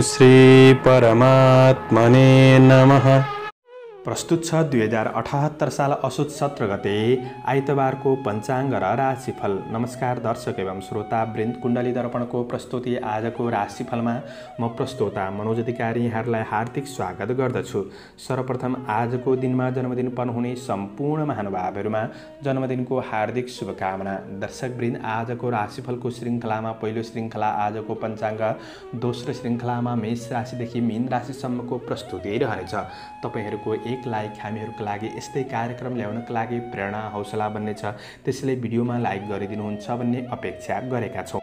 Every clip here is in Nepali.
श्री परमात्मने नमः। प्रस्तुत छ 2078 साल असोज 17 गते आइतबारको पञ्चाङ्ग र राशिफल। नमस्कार दर्शक एवं श्रोता वृन्द, कुण्डली दर्पणको प्रस्तुति आजको राशिफलमा म प्रस्तोता मनोज अधिकारी यहाँहरूलाई हार्दिक स्वागत गर्दछु। सर्वप्रथम आजको दिनमा जन्मदिन पर्नुहुने सम्पूर्ण महानुभावहरूमा जन्मदिनको हार्दिक शुभकामना। दर्शक वृन्द, आजको राशिफलको श्रृङ्खलामा पहिलो श्रृङ्खला आजको पञ्चाङ्ग, दोस्रो श्रृङ्खलामा मेष राशिदेखि मीन राशिसम्मको प्रस्तुति रहनेछ। तपाईहरूको एक लाइक हामीहरूको लागि यस्तै कार्यक्रम ल्याउनका लागि प्रेरणा हौसला बन्नेछ, त्यसैले भिडियोमा लाइक गरिदिनुहुन्छ भन्ने अपेक्षा गरेका छौँ।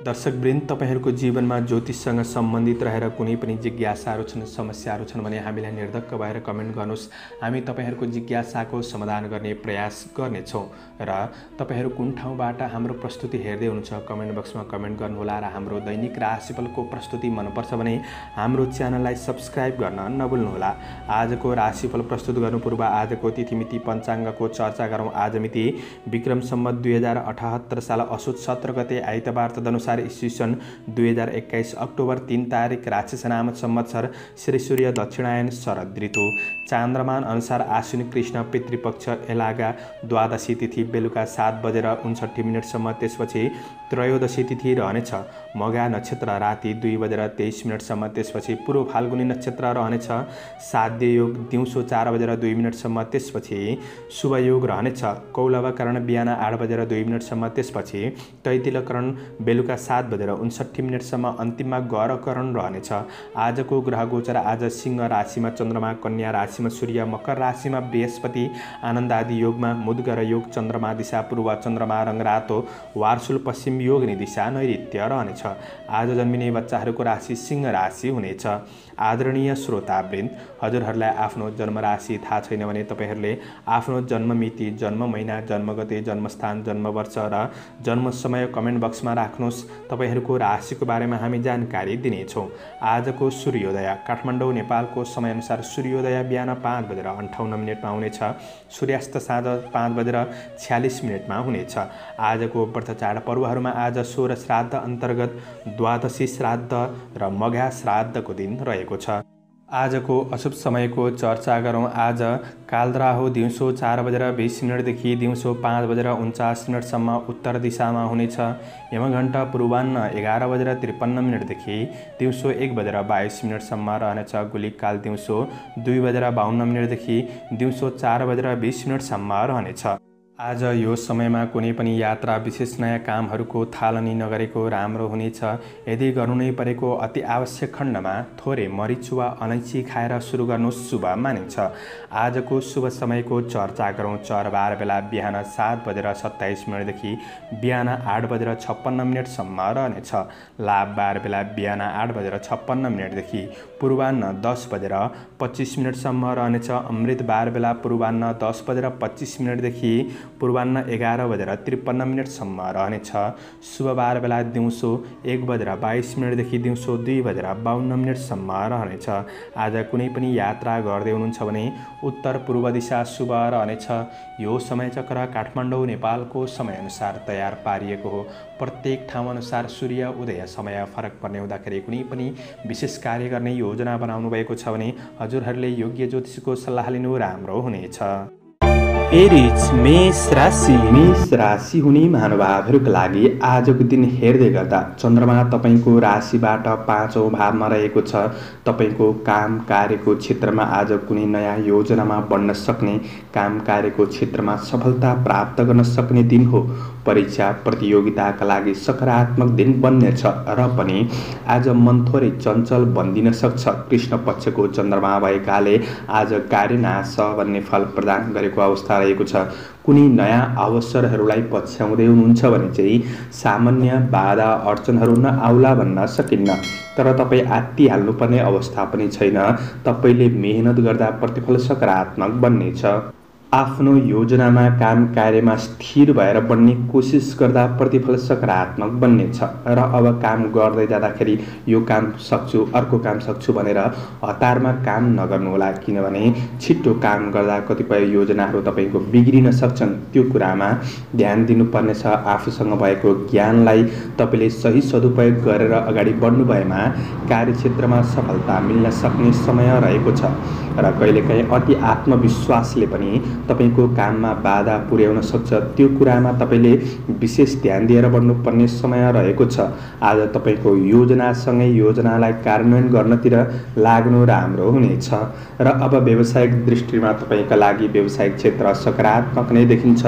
दर्शकवृन्द, तपाईहरूको जीवनमा ज्योतिषसँग सम्बन्धित रहेर कुनै पनि जिज्ञासाहरू छन्, समस्याहरू छन् भने हामीलाई निर्धक्क भएर कमेन्ट गर्नुहोस्। हामी तपाईहरूको जिज्ञासाको समाधान गर्ने प्रयास गर्नेछौँ। र तपाईहरू कुन ठाउँबाट हाम्रो प्रस्तुति हेर्दै हुनुहुन्छ कमेन्ट बक्समा कमेन्ट गर्नुहोला। र हाम्रो दैनिक राशिफलको प्रस्तुति मनपर्छ भने हाम्रो च्यानललाई सब्सक्राइब गर्न नभुल्नुहोला। आजको राशिफल प्रस्तुत गर्नु पूर्व आजको तिथिमिति पञ्चाङ्गको चर्चा गरौँ। आज मिति विक्रम सम्वत 2078 साल असोज 17 गते आइतबार, तदनुसार ईस्वी सन् 2021 अक्टोबर 3 तारिक, राशिसनाम संवत्सर, श्री सूर्य दक्षिणायन, शरद ऋतु, चान्द्रमान अनुसार आश्विन कृष्ण, पितृपक्ष एलागा, द्वादशी तिथि बेलुका 7:59 त्यसपछि त्रयोदशी तिथि रहनेछ। मघा नक्षत्र राति 2:23 त्यसपछि पूर्व फाल्गुनी नक्षत्र रहनेछ। साध्य योग दिउँसो 4:02 त्यसपछि शुभ योग रहनेछ। कौलवकरण बिहान 8:02 त्यसपछि तैतिलकरण बेलुका 7:59 अन्तिममा गौरकरण रहनेछ। आजको ग्रह गोचर आज सिंह राशिमा चन्द्रमा, कन्या राशिमा सूर्य, मकर राशिमा बृहस्पति, आनन्द आदि योगमा मुद्गर योग, चन्द्रमा दिशा पूर्व, चन्द्रमा रङ रातो, वार्सुल पश्चिम योग दिशा नैऋत्य रहनेछ। आज जन्मिने बच्चाहरूको राशि सिंह राशि हुनेछ। आदरणीय श्रोतावृन्द, हजुरहरूलाई आफ्नो जन्म राशि थाहा छैन भने तपाईहरूले आफ्नो जन्म मिति, जन्म महिना, जन्मगते, जन्मस्थान, जन्मवर्ष र जन्म समय कमेन्ट बक्समा राख्नुहोस्। तपाईहरूको राशिको बारेमा हामी जानकारी दिनेछौँ। आजको सूर्योदय काठमाडौँ नेपालको समयअनुसार सूर्योदय बिहान 5:58 हुनेछ। सूर्यास्त साँझ 5:46 हुनेछ। आजको व्रत चाड पर्वहरूमा आज सोह्र श्राद्ध अन्तर्गत द्वादशी श्राद्ध र मघा श्राद्धको दिन रहेको छ। आजको अशुभ समयको चर्चा गरौँ। आज कालद्राहु दिउँसो 4:20 देखि दिउँसो 5:49 उत्तर दिशामा हुनेछ। यमघण्टा पूर्वाह्न 11:53 देखि दिउँसो 1:22 रहनेछ। गुलिक काल दिउँसो 2:52 देखि दिउँसो 4:20 रहनेछ। आज यो समयमा कुनै पनि यात्रा, विशेष नयाँ कामहरूको थालनी नगरेको राम्रो हुनेछ। यदि गर्नु नै परेको अति आवश्यक खण्डमा थोरै मरिच वा अलैँची खाएर सुरु गर्नु शुभ मानिन्छ। आजको शुभ समयको चर्चा गरौँ। चरबार बेला बिहान 7:27 देखि बिहान 8:56 रहनेछ। लाभबार बेला बिहान 8:56 देखि पूर्वाह्न 10:25 रहनेछ। अमृतबार बेला पूर्वाह्न 10:25 देखि पूर्वाह्न 11:53 रहनेछ। शुभबार बेला दिउँसो 1:22 देखि दिउँसो 2:52 रहनेछ। आज कुनै पनि यात्रा गर्दै हुनुहुन्छ भने उत्तर पूर्व दिशा शुभ रहनेछ। यो समय चक्र काठमाडौँ नेपालको समयअनुसार तयार पारिएको हो। प्रत्येक ठाउँ अनुसार सूर्य उदय समय फरक पर्ने हुँदाखेरि कुनै पनि विशेष कार्य गर्ने योजना बनाउनु भएको छ भने हजुरहरूले योग्य ज्योतिषको सल्लाह लिनु राम्रो हुनेछ। एरिज मेष राशि हुने महानुभावहरूका लागि आजको दिन हेर्दै गर्दा चन्द्रमा तपाईको राशिबाट 5औं भावमा रहेको छ। तपाईको काम कार्यको क्षेत्रमा आज कुनै नयाँ योजनामा बढ्न सक्ने, काम कार्यको क्षेत्रमा सफलता प्राप्त गर्न सक्ने दिन हो। परीक्षा प्रतियोगिताका लागि सकारात्मक दिन बन्नेछ र पनि आज मन थोरै चञ्चल बन्दिन सक्छ। कृष्ण पक्षको चन्द्रमा भएकाले आज कार्यनाश भन्ने फल प्रदान गरेको अवस्था रहेको छ। कुनै नयाँ अवसरहरूलाई पछ्याउँदै हुनुहुन्छ भने चाहिँ सामान्य बाधा अडचनहरू नआउला भन्न सकिन्न, तर तपाईँ आत्तिहाल्नुपर्ने अवस्था पनि छैन। तपाईँले मेहनत गर्दा प्रतिफल सकारात्मक बन्नेछ। आफ्नो योजनामा काम कार्यमा स्थिर भएर बढ्ने कोसिस गर्दा प्रतिफल सकारात्मक बन्नेछ र अब काम गर्दै जाँदाखेरि यो काम सक्छु अर्को काम सक्छु भनेर हतारमा काम नगर्नुहोला, किनभने छिट्टो काम गर्दा कतिपय योजनाहरू तपाईँको बिग्रिन सक्छन्। त्यो कुरामा ध्यान दिनुपर्नेछ। आफूसँग भएको ज्ञानलाई तपाईँले सही सदुपयोग गरेर अगाडि बढ्नु भएमा कार्यक्षेत्रमा सफलता मिल्न सक्ने समय रहेको छ र कहिलेकाहीँ अति आत्मविश्वासले पनि तपाईको काममा बाधा पुर्याउन सक्छ। त्यो कुरामा तपाईँले विशेष ध्यान दिएर बढ्नुपर्ने समय रहेको छ। आज तपाईँको योजनासँगै योजनालाई कार्यान्वयन गर्नतिर लाग्नु राम्रो हुनेछ र अब व्यावसायिक दृष्टिमा तपाईँका लागि व्यावसायिक क्षेत्र सकारात्मक नै देखिन्छ।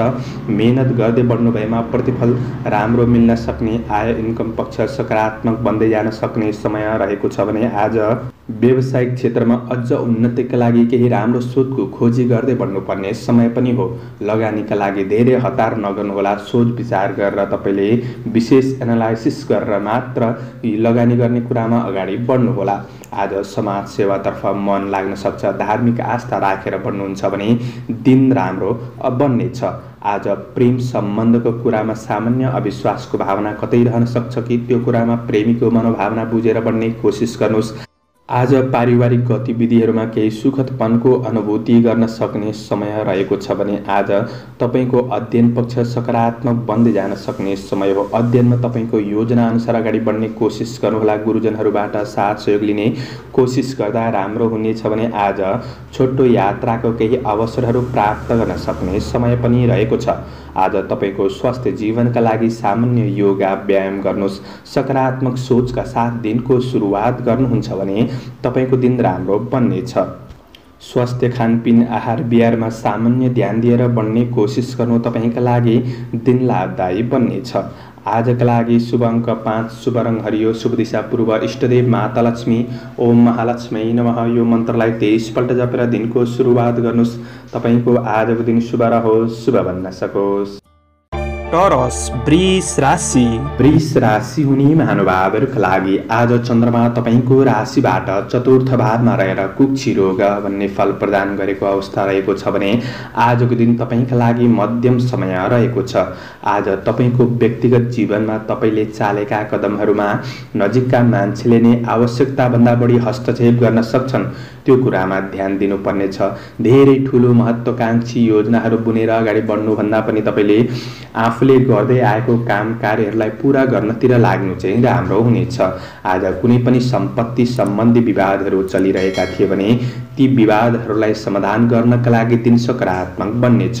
मेहनत गर्दै बढ्नु भएमा प्रतिफल राम्रो मिल्न सक्ने, आय इन्कम पक्ष सकारात्मक बन्दै जान सक्ने समय रहेको छ भने आज व्यावसायिक क्षेत्रमा अझ उन्नतिका लागि केही राम्रो स्रोतको खोजी गर्दै बढ्नुपर्ने समय पनि हो। लगानीका लागि धेरै हतार नगर्नुहोला। सोच विचार गरेर तपाईँले विशेष एनालाइसिस गरेर मात्र लगानी गर्ने कुरामा अगाडि बढ्नुहोला। आज समाज सेवातर्फ मन लाग्न सक्छ। धार्मिक आस्था राखेर बढ्नुहुन्छ भने दिन राम्रो बन्नेछ। आज प्रेम सम्बन्धको कुरामा सामान्य अविश्वासको भावना कतै रहन सक्छ कि त्यो कुरामा प्रेमीको मनोभावना बुझेर बढ्ने कोसिस गर्नुहोस्। आज पारिवारिक गतिविधिहरूमा केही सुखदपनको अनुभूति गर्न सक्ने समय रहेको छ भने आज तपाईँको अध्ययन पक्ष सकारात्मक बन्दै जान सक्ने समय हो। अध्ययनमा तपाईँको योजना अनुसार अगाडि बढ्ने कोसिस गर्नुहोला। गुरुजनहरूबाट साथ सहयोग लिने कोसिस गर्दा राम्रो हुनेछ भने आज छोटो यात्राको केही अवसरहरू प्राप्त गर्न सक्ने समय पनि रहेको छ। आज तपाईँको स्वास्थ्य जीवनका लागि सामान्य योगा व्यायाम गर्नुहोस्। सकारात्मक सोचका साथ दिनको सुरुवात गर्नुहुन्छ भने तपाईँको दिन राम्रो बन्नेछ। स्वास्थ्य खानपिन आहार विहारमा सामान्य ध्यान दिएर बढ्ने कोसिस गर्नु तपाईँका लागि दिन लाभदायी बन्नेछ। आजका लागि शुभ अङ्क 5, शुभ रङ हरियो, शुभ दिशा पूर्व, इष्टदेव माता लक्ष्मी, ओम महालक्ष्मी नमः। यो मन्त्रलाई 23 पल्ट जपेर दिनको सुरुवात गर्नुहोस्। तपाईँको आजको दिन शुभ रहोस्, शुभ बन्न सकोस्। टरस वृष राशि। वृष राशि हुने महानुभावहरूका लागि आज चन्द्रमा तपाईँको राशिबाट चतुर्थ भावमा रहेर कुक्षी रोग भन्ने फल प्रदान गरेको अवस्था रहेको छ भने आजको दिन तपाईँका लागि मध्यम समय रहेको छ। आज तपाईँको व्यक्तिगत जीवनमा तपाईँले चालेका कदमहरूमा नजिकका मान्छेले नै आवश्यकताभन्दा बढी हस्तक्षेप गर्न सक्छन्। त्यो कुरामा ध्यान दिनुपर्नेछ। धेरै ठुलो महत्त्वकांक्षी योजनाहरू बुनेर अगाडि बढ्नुभन्दा पनि तपाईँले आफूले गर्दै आएको काम कार्यहरूलाई पूरा गर्नतिर लाग्नु चाहिँ राम्रो हुनेछ। आज कुनै पनि सम्पत्ति सम्बन्धी विवादहरू चलिरहेका थिए भने ती विवादहरूलाई समाधान गर्नका लागि दिन सकारात्मक बन्नेछ।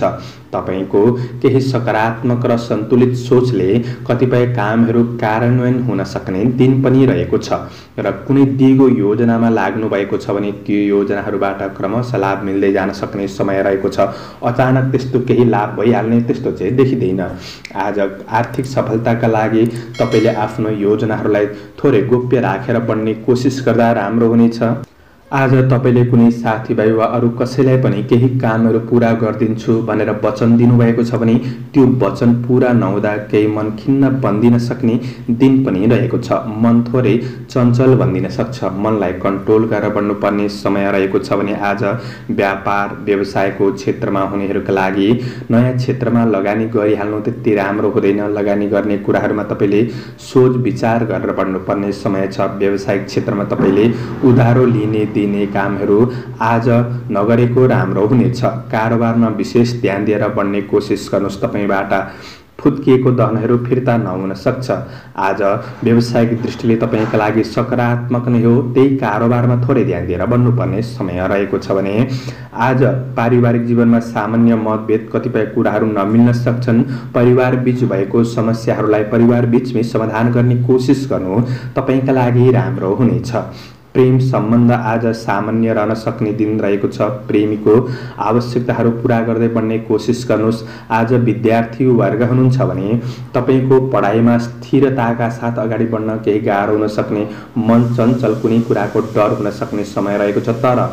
तपाईको केही सकारात्मक र सन्तुलित सोचले कतिपय कामहरू कार्यान्वयन हुन सक्ने दिन पनि रहेको छ र कुनै दिगो योजनामा लाग्नु भएको छ भने त्यो योजनाहरूबाट क्रमशः लाभ मिल्दै जान सक्ने समय रहेको छ। अचानक त्यस्तो केही लाभ भइहाल्ने त्यस्तो चाहिँ देखिँदैन। आज आर्थिक सफलताका लागि तपाईँले आफ्नो योजनाहरूलाई थोरै गोप्य राखेर बढ्ने कोसिस गर्दा राम्रो हुनेछ। आज तपाईँले कुनै साथीभाइ वा अरू कसैलाई पनि केही कामहरू पूरा गरिदिन्छु भनेर वचन दिनुभएको छ भने त्यो वचन पूरा नहुँदा केही मन खिन्न बन्दिन सक्ने दिन पनि रहेको छ। मन थोरै चञ्चल बन्दिन सक्छ। मनलाई कन्ट्रोल गरेर बढ्नुपर्ने समय रहेको छ भने आज व्यापार व्यवसायको क्षेत्रमा हुनेहरूका लागि नयाँ क्षेत्रमा लगानी गरिहाल्नु त्यति राम्रो हुँदैन। लगानी गर्ने कुराहरूमा तपाईँले सोच विचार गरेर बढ्नुपर्ने समय छ। व्यावसायिक क्षेत्रमा तपाईँले उधारो लिने दिने कामहरू आज नगरेको राम्रो हुनेछ। कारोबारमा विशेष ध्यान दिएर बढ्ने कोसिस गर्नुहोस्। तपाईँबाट फुत्किएको धनहरू फिर्ता नहुन सक्छ। आज व्यावसायिक दृष्टिले तपाईँका लागि सकारात्मक नै हो। त्यही कारोबारमा थोरै ध्यान दिएर बढ्नुपर्ने समय रहेको छ भने आज पारिवारिक जीवनमा सामान्य मतभेद कतिपय कुराहरू नमिल्न सक्छन्। परिवार बीच भएको समस्याहरूलाई परिवार बीचमै समाधान गर्ने कोसिस गर्नु तपाईँका लागि राम्रो हुनेछ। प्रेम सम्बन्ध आज सामान्य रहन सक्ने दिन रहेको छ। प्रेमीको आवश्यकताहरू पूरा गर्दै बढ्ने कोसिस गर्नुहोस्। आज विद्यार्थी वर्ग हुनुहुन्छ भने तपाईँको पढाइमा स्थिरताका साथ अगाडि बढ्न केही गाह्रो हुन सक्ने, मन चञ्चल कुनै कुराको डर हुन सक्ने समय रहेको छ। तर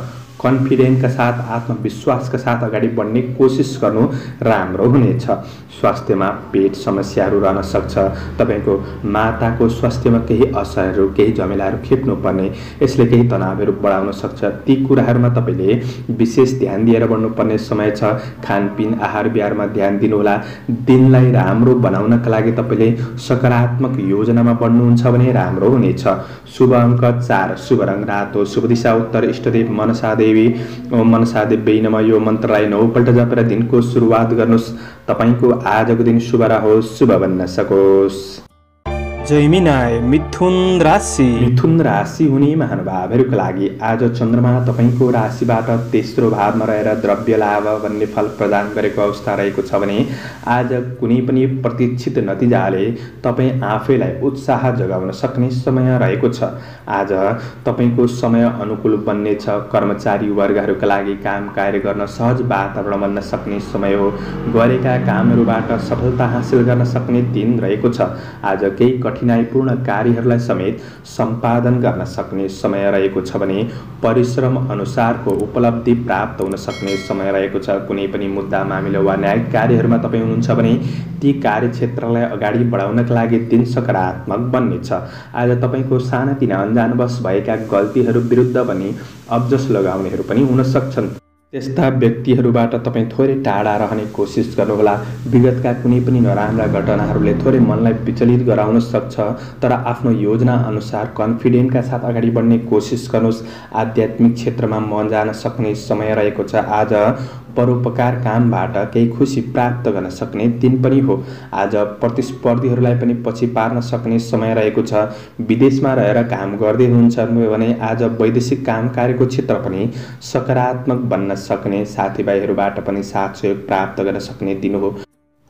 कन्फिडेन्टका साथ आत्मविश्वासका साथ अगाडि बढ्ने कोसिस गर्नु राम्रो हुनेछ। स्वास्थ्यमा पेट समस्याहरू रहन सक्छ। तपाईको माताको स्वास्थ्यमा केही असरहरू केही झमेलाहरू खेप्नुपर्ने, यसले केही तनावहरू बढाउन सक्छ। ती कुराहरूमा तपाईले विशेष ध्यान दिएर बढ्नुपर्ने समय छ। खानपिन आहार विहारमा ध्यान दिनुहोला। दिनलाई राम्रो बनाउनका लागि तपाईले सकारात्मक योजनामा बढ्नुहुन्छ भने राम्रो हुनेछ। शुभ अङ्क 4, शुभ रङ रातो, शुभ दिशा उत्तर, इष्टदेव मनसा देवी। ओम मनसा देवी नमः। यो मन्त्रलाई 9 पल्ट जपेर दिनको सुरुवात गर्नुहोस्। तपाईको आजको दिन शुभ रहोस्, शुभ बन्न सकोस्। जैमिनाय मिथुन राशि। मिथुन राशि हुने महानुभावहरूका लागि आज चन्द्रमा तपाईको राशिबाट तेस्रो भावमा रहेर द्रव्य लाभ भन्ने फल प्रदान गरेको अवस्था रहेको छ भने आज कुनै पनि प्रतीक्षित नतिजाले तपाईँ आफैलाई उत्साह जगाउन सक्ने समय रहेको छ। आज तपाईको समय अनुकूल बन्नेछ। कर्मचारी वर्गहरूका लागि काम कार्य गर्न सहज वातावरण बन्न सक्ने समय हो। गरेका कामहरूबाट सफलता हासिल गर्न सक्ने दिन रहेको छ। आज केही कठिनाइपूर्ण कार्यहरूलाई समेत सम्पादन गर्न सक्ने समय रहेको छ भने परिश्रम अनुसारको उपलब्धि प्राप्त हुन सक्ने समय रहेको छ। कुनै पनि मुद्दा मामिला वा न्यायिक कार्यहरूमा तपाईँ हुनुहुन्छ भने ती कार्यक्षेत्रलाई अगाडि बढाउनका लागि दिन सकारात्मक बन्नेछ। आज तपाईको सानातिना अनजानवश भएका गल्तीहरू विरुद्ध पनि अब्जस लगाउनेहरू पनि हुन सक्छन्। त्यस्ता व्यक्तिहरूबाट तपाईँ थोरै टाढा रहने कोसिस गर्नुहोला। विगतका कुनै पनि नराम्रा घटनाहरूले थोरै मनलाई विचलित गराउन सक्छ, तर आफ्नो योजना अनुसार कन्फिडेन्टका साथ अगाडि बढ्ने कोसिस गर्नुहोस्। आध्यात्मिक क्षेत्रमा मन जान सक्ने समय रहेको छ। आज परोपकार कामबाट केही खुसी प्राप्त गर्न सक्ने दिन पनि हो। आज प्रतिस्पर्धीहरूलाई पनि पछि पार्न सक्ने समय रहेको छ। विदेशमा रहेर काम गर्दै हुनुहुन्छ भने आज वैदेशिक काम कार्यको क्षेत्र पनि सकारात्मक बन्न सक्ने, साथीभाइहरूबाट पनि साथ सहयोग प्राप्त गर्न सक्ने दिन हो।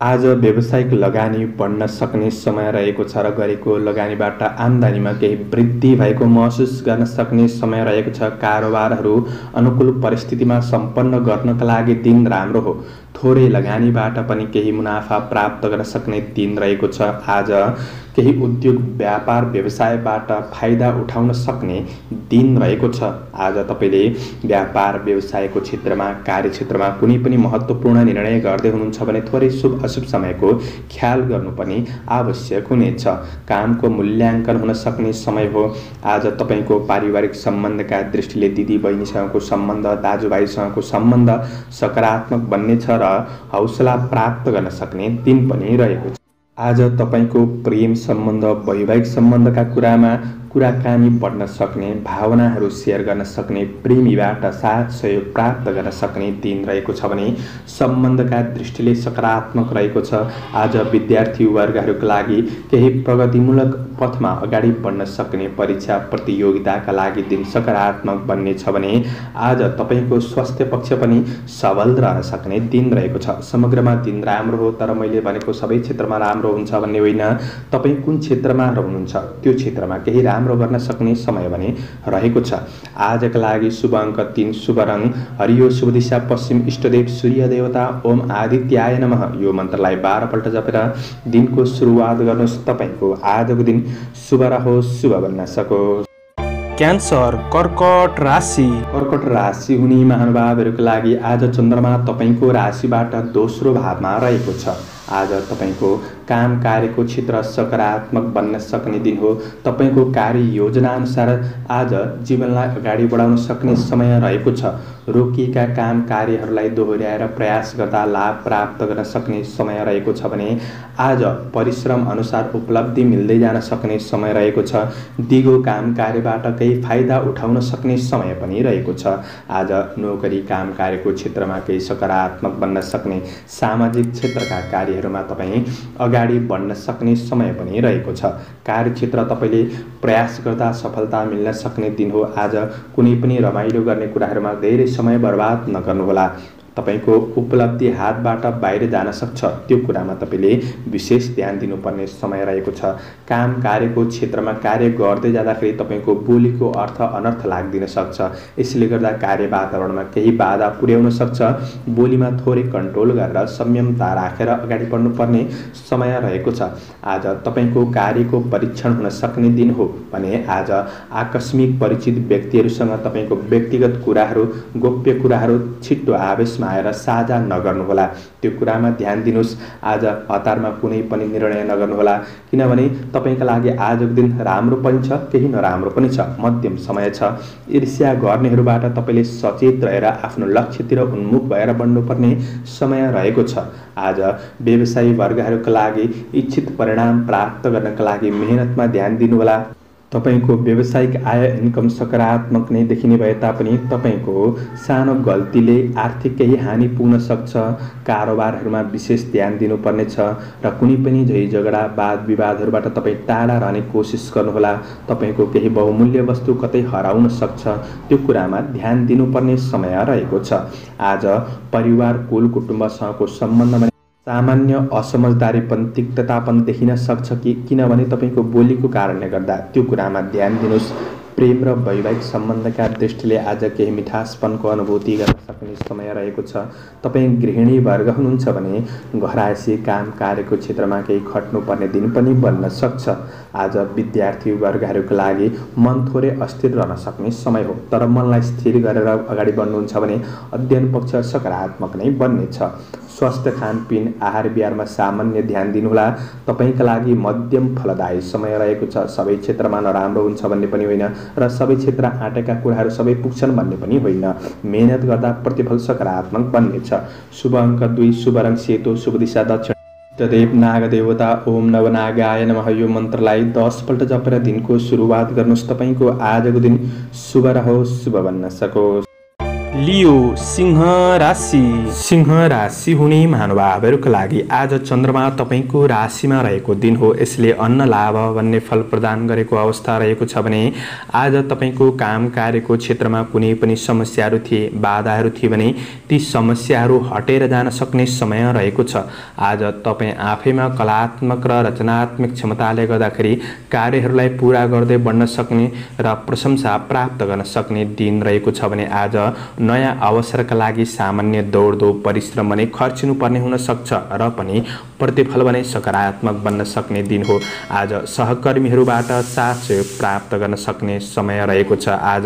आज व्यावसायिक लगानी बढ्न सक्ने समय रहेको छ र गरेको लगानीबाट आम्दानीमा केही वृद्धि भएको महसुस गर्न सक्ने समय रहेको छ। कारोबारहरू अनुकूल परिस्थितिमा सम्पन्न गर्नका लागि दिन राम्रो हो। थोरै लगानीबाट पनि केही मुनाफा प्राप्त गर्न सक्ने दिन रहेको छ। आज केही उद्योग व्यापार व्यवसायबाट फाइदा उठाउन सक्ने दिन रहेको छ। आज तपाईले व्यापार व्यवसायको क्षेत्रमा कार्यक्षेत्रमा कुनै पनि महत्त्वपूर्ण निर्णय गर्दै हुनुहुन्छ भने थोरै शुभ अशुभ समयको ख्याल गर्नु पनि आवश्यक हुनेछ। कामको मूल्याङ्कन हुन सक्ने समय हो। आज तपाईको पारिवारिक सम्बन्धका दृष्टिले दिदी बहिनीसँगको सम्बन्ध, दाजुभाइसँगको सम्बन्ध सकारात्मक बन्नेछ र हौसला प्राप्त गर्न सक्ने दिन पनि रहेको छ। आज तपाईको प्रेम सम्बन्ध, वैवाहिक सम्बन्धका कुरामा कुराकानी बढ्न सक्ने, भावनाहरू सेयर गर्न सक्ने, प्रेमीबाट साथ सहयोग प्राप्त गर्न सक्ने दिन रहेको छ भने सम्बन्धका दृष्टिले सकारात्मक रहेको छ। आज विद्यार्थी वर्गहरूका लागि केही प्रगतिमूलक पथमा अगाडि बढ्न सक्ने, परीक्षा प्रतियोगिताका लागि दिन सकारात्मक बन्नेछ भने आज तपाईको स्वास्थ्य पक्ष पनि सबल रहन सक्ने दिन रहेको छ। समग्रमा दिन राम्रो हो, तर मैले भनेको सबै क्षेत्रमा राम्रो हुन्छ भन्ने होइन। तपाईँ कुन क्षेत्रमा रहनुहुन्छ त्यो क्षेत्रमा केही राम्रो गर्न सक्ने समय भने रहेको छ। आजका लागि शुभ अङ्क 3, शुभ रङ हरियो, शुभ दिशा पश्चिम, इष्टदेव सूर्य देवता ओम आदित्याय नमः। यो मन्त्रलाई 12 पल्ट जपेर दिनको सुरुवात गर्नुहोस्। तपाईको आजको दिन शुभ रहोस्, शुभ बन्न सकोस्। क्यान्सर कर्कट राशि। कर्कट राशि हुने महानुभावहरूका लागि आज चन्द्रमा तपाईको राशिबाट दोस्रो भावमा रहेको छ। आज तपाईको काम कार्यको क्षेत्र सकारात्मक बन्न सक्ने दिन हो। तपाईको कार्य योजना अनुसार आज जीवनलाई अगाडि बढाउन सक्ने समय रहेको छ। रोकिएका काम कार्यहरूलाई दोहोर्याएर प्रयास गर्दा लाभ प्राप्त गर्न सक्ने समय रहेको छ भने आज परिश्रम अनुसार उपलब्धि मिल्दै जान सक्ने समय रहेको छ। दिगो काम कार्यबाट केही फाइदा उठाउन सक्ने समय पनि रहेको छ। आज नोकरी काम कार्यको क्षेत्रमा केही सकारात्मक बन्न सक्ने, सामाजिक क्षेत्रका कार्यहरूमा तपाईँ अगाडि बढ्न सक्ने समय पनि रहेको छ। कार्यक्षेत्र तपाईले प्रयास गर्दा सफलता मिल्न सक्ने दिन हो। आज कुनै पनि रमाइलो गर्ने कुराहरूमा धेरै समय बर्बाद नगर्नुहोला। तपाईको उपलब्धि हातबाट बाहिर जान सक्छ, त्यो कुरामा तपाईले विशेष ध्यान दिनुपर्ने समय रहेको छ। काम कार्यको क्षेत्रमा कार्य गर्दै जाँदाखेरि तपाईको बोलीको अर्थ अनर्थ लाग्दिन सक्छ। यसले गर्दा कार्य वातावरणमा केही बाधा पुर्याउन सक्छ। बोलीमा थोरै कन्ट्रोल गरेर संयमता राखेर अगाडि बढ्नुपर्ने समय रहेको छ। आज तपाईको कार्यको परीक्षण हुन सक्ने दिन हो भने आज आकस्मिक परिचित व्यक्तिहरूसँग तपाईको व्यक्तिगत कुराहरू, गोप्य कुराहरू छिट्टो आवेशमा आएर साझा नगर्नुहोला। त्यो कुरामा ध्यान दिनुस्। आज हतारमा कुनै पनि निर्णय नगर्नुहोला, किनभने तपाईका लागि आजको दिन राम्रो पनि छ, केही नराम्रो पनि छ, मध्यम समय छ। ईर्ष्या गर्नेहरूबाट तपाईले सचेत रहेर आफ्नो लक्ष्यतिर उन्मुख भएर बढ्नुपर्ने समय रहेको छ। आज व्यवसायी वर्गहरूका लागि इच्छित परिणाम प्राप्त गर्नका लागि मेहनतमा ध्यान दिनुहोला। तपाईको व्यावसायिक आय इन्कम सकारात्मक नै देखिने भए तापनि तपाईको सानो गल्तीले आर्थिक केही हानि पुग्न सक्छ। कारोबारहरूमा विशेष ध्यान दिनुपर्ने छ र कुनै पनि झै झगडा वाद विवादहरूबाट तपाई टाढा रहने कोसिस गर्नुहोला। तपाईको केही बहुमूल्य वस्तु कतै हराउन सक्छ, त्यो कुरामा ध्यान दिनुपर्ने समय रहेको छ। आज परिवार कुल कुटुम्बसँगको सम्बन्धमा सामान्य असमझदारीपन, तिक्ततापन देखिन सक्छ किनभने तपाईको बोलीको कारणले गर्दा त्यो कुरामा ध्यान दिनुस्। प्रेम र वैवाहिक सम्बन्धका दृष्टिले आज केही मिठासपनको अनुभूति गर्न सक्ने समय रहेको छ। तपाई गृहिणी वर्ग हुनुहुन्छ भने घरायसी काम कार्यको क्षेत्रमा केही खट्नुपर्ने दिन पनि बन्न सक्छ। आज विद्यार्थी वर्गहरूका लागि मन थोरै अस्थिर रहन सक्ने समय हो, तर मनलाई स्थिर गरेर अगाडि बढ्नुहुन्छ भने अध्ययन पक्ष सकारात्मक नै बन्नेछ। स्वास्थ्य खानपिन आहार विहारमा सामान्य ध्यान दिनुहोला। तपाईका लागि मध्यम फलदायी समय रहेको छ। सबै क्षेत्रमा नराम्रो हुन्छ भन्ने पनि होइन र सबै क्षेत्र आँटेका कुराहरू सबै पुग्छन् भन्ने पनि होइन। मेहनत गर्दा प्रतिफल सकारात्मक बन्नेछ। शुभ अङ्क 2, शुभ रङ सेतो, शुभ दिशा दक्षिण। इष्टदेव नागदेवता ओम नवनागाय नमः यो मन्त्रलाई 10 पल्ट जपेर दिनको सुरुवात गर्नुहोस्। तपाईको आजको दिन शुभ रहोस्, शुभ बन्न सकोस्। लियो सिंह राशि। सिंह राशि हुने महानुभावहरूका लागि आज चन्द्रमा तपाईको राशिमा रहेको दिन हो। यसले अन्न लाभ भन्ने फल प्रदान गरेको अवस्था रहेको छ भने आज तपाईको काम कार्यको क्षेत्रमा कुनै पनि समस्याहरू थिए, बाधाहरू थिए भने ती समस्याहरू हटेर जान सक्ने समय रहेको छ। आज तपाईँ आफैमा कलात्मक र रचनात्मक क्षमताले गर्दाखेरि कार्यहरूलाई पूरा गर्दै बढ्न सक्ने र प्रशंसा प्राप्त गर्न सक्ने दिन रहेको छ भने आज नयाँ अवसरका लागि सामान्य दौडधोप परिश्रम भने खर्चिनुपर्ने हुन सक्छ र पनि प्रतिफल भने सकारात्मक बन्न सक्ने दिन हो। आज सहकर्मीहरूबाट साथ सहयोग प्राप्त गर्न सक्ने समय रहेको छ। आज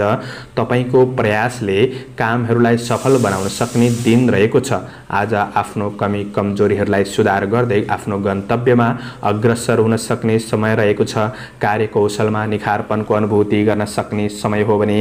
तपाईको प्रयासले कामहरूलाई सफल बनाउन सक्ने दिन रहेको छ। आज आफ्नो कमी कमजोरीहरूलाई सुधार गर्दै आफ्नो गन्तव्यमा अग्रसर हुन सक्ने समय रहेको छ। कार्यकौशलमा निखारपनको अनुभूति गर्न सक्ने समय हो भने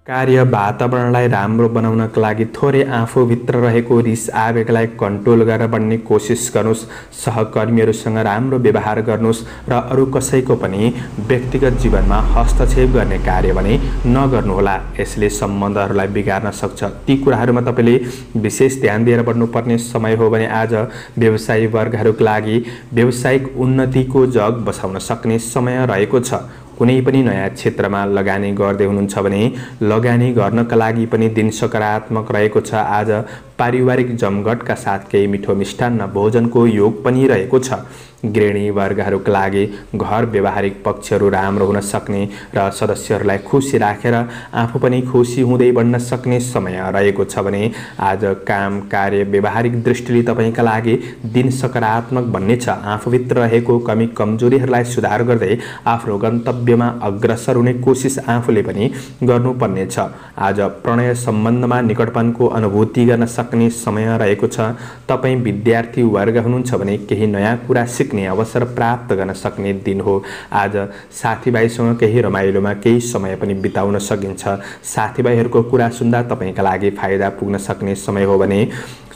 कार्य वातावरणलाई राम्रो बनाउनका लागि थोरै आफूभित्र रहेको रिस आवेगलाई कन्ट्रोल गरेर बढ्ने कोसिस गर्नुहोस्। सहकर्मीहरूसँग राम्रो व्यवहार गर्नुहोस् र अरू कसैको पनि व्यक्तिगत जीवनमा हस्तक्षेप गर्ने कार्य भने नगर्नुहोला। यसले सम्बन्धहरूलाई बिगार्न सक्छ। ती कुराहरूमा तपाईले विशेष ध्यान दिएर बढ्नुपर्ने समय हो भने आज व्यवसायी वर्गहरूका लागि व्यावसायिक उन्नतिको जग बसाउन सक्ने समय रहेको छ। कुनै पनि नयाँ क्षेत्रमा लगानी गर्दै हुनुहुन्छ भने लगानी गर्नका लागि पनि दिन सकारात्मक रहेको छ। आज पारिवारिक जमघटका साथ केही मिठो मिष्टान्न भोजनको योग पनि रहेको छ। गृहिणी वर्गहरूका लागि घर व्यवहारिक पक्षहरू राम्रो हुन सक्ने र सदस्यहरूलाई खुसी राखेर आफू पनि खुसी हुँदै बढ्न सक्ने समय रहेको छ भने आज काम कार्य व्यवहारिक दृष्टिले तपाईका लागि दिन सकारात्मक बन्नेछ। आफूभित्र रहेको कमी कमजोरीहरूलाई सुधार गर्दै आफ्नो गन्तव्यमा अग्रसर हुने कोसिस आफूले पनि गर्नुपर्नेछ। आज प्रणय सम्बन्धमा निकटपनको अनुभूति गर्न सक्ने समय रहेको छ। तपाईँ विद्यार्थी वर्ग हुनुहुन्छ भने केही नयाँ कुरा सिक्ने अवसर प्राप्त गर्न सक्ने दिन हो। आज साथीभाइसँग केही रमाइलोमा केही समय पनि बिताउन सकिन्छ। साथीभाइहरूको कुरा सुन्दा तपाईका लागि फाइदा पुग्न सक्ने समय हो भने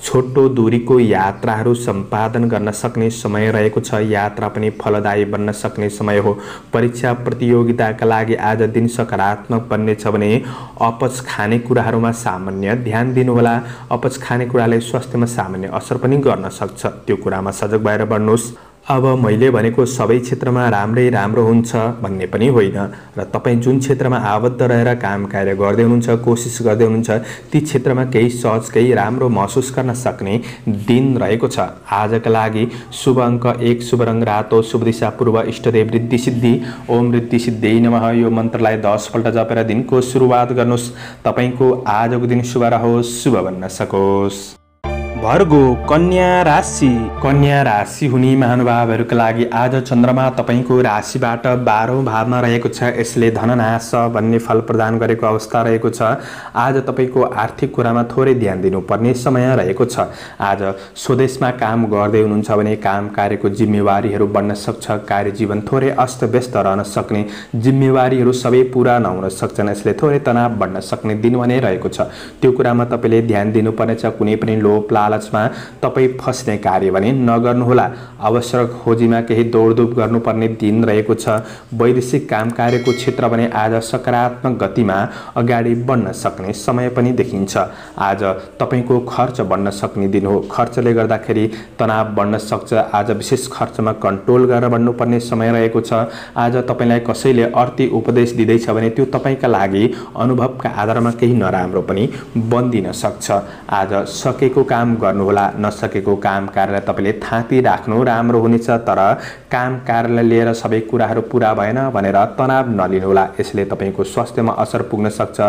छोटो दूरीको यात्राहरू सम्पादन गर्न सक्ने समय रहेको छ। यात्रा पनि फलदायी बन्न सक्ने समय हो। परीक्षा प्रतियोगिताका लागि आज दिन सकारात्मक बन्नेछ भने अपच खाने कुराहरूमा सामान्य ध्यान दिनुहोला। अपच खाने कुराले स्वास्थ्यमा सामान्य असर पनि गर्न सक्छ। त्यो कुरामा सजग भएर बढ्नुहोस्। अब मैले भनेको सबै क्षेत्रमा राम्रै राम्रो हुन्छ भन्ने पनि होइन र तपाईँ जुन क्षेत्रमा आबद्ध रहेर काम कार्य गर्दै हुनुहुन्छ, कोसिस गर्दै हुनुहुन्छ, ती क्षेत्रमा केही सहज केही राम्रो महसुस गर्न सक्ने दिन रहेको छ। आजका लागि शुभ अङ्क 1, शुभ रङ रातो, शुभ दिशा पूर्व, इष्टदेव रिद्धि सिद्धि। ओम रिद्धि सिद्धियै नमः। यो मन्त्रलाई 10 पल्ट जपेर दिनको सुरुवात गर्नुहोस्। तपाईँको आजको दिन शुभ रहोस्, शुभ बन्न सकोस्। भर्गो कन्या राशि। कन्या राशि हुने महानुभावहरूका लागि आज चन्द्रमा तपाईँको राशिबाट 12औं भावमा रहेको छ। यसले धननाश भन्ने फल प्रदान गरेको अवस्था रहेको छ। आज तपाईँको आर्थिक कुरामा थोरै ध्यान दिनुपर्ने समय रहेको छ। आज स्वदेशमा काम गर्दै हुनुहुन्छ भने काम कार्यको जिम्मेवारीहरू बढ्न सक्छ। कार्यजीवन थोरै अस्तव्यस्त रहन सक्ने, जिम्मेवारीहरू सबै पुरा नहुन सक्छन्। यसले थोरै तनाव बढ्न सक्ने दिन भने रहेको छ। त्यो कुरामा तपाईँले ध्यान दिनुपर्नेछ। कुनै पनि लोभ लालचमा तपाईँ फस्ने कार्य भने नगर्नुहोला। अवसर खोजीमा केही दौडधुप गर्नुपर्ने दिन रहेको छ। वैदेशिक काम कार्यको क्षेत्र भने आज सकारात्मक गतिमा अगाडि बढ्न सक्ने समय पनि देखिन्छ। आज तपाईँको खर्च बढ्न सक्ने दिन हो। खर्चले गर्दाखेरि तनाव बढ्न सक्छ। आज विशेष खर्चमा कन्ट्रोल गरेर बढ्नुपर्ने समय रहेको छ। आज तपाईँलाई कसैले अर्थी उपदेश दिँदैछ भने त्यो तपाईँका लागि अनुभवका आधारमा केही नराम्रो पनि बन्दिन सक्छ। आज सकेको काम गर्नुहोला, नसकेको काम कार्यलाई तपाईँले थाती राख्नु राम्रो हुनेछ। तर काम कार्यलाई लिएर सबै कुराहरू पुरा भएन भनेर तनाव नलिनुहोला। यसले तपाईँको स्वास्थ्यमा असर पुग्न सक्छ।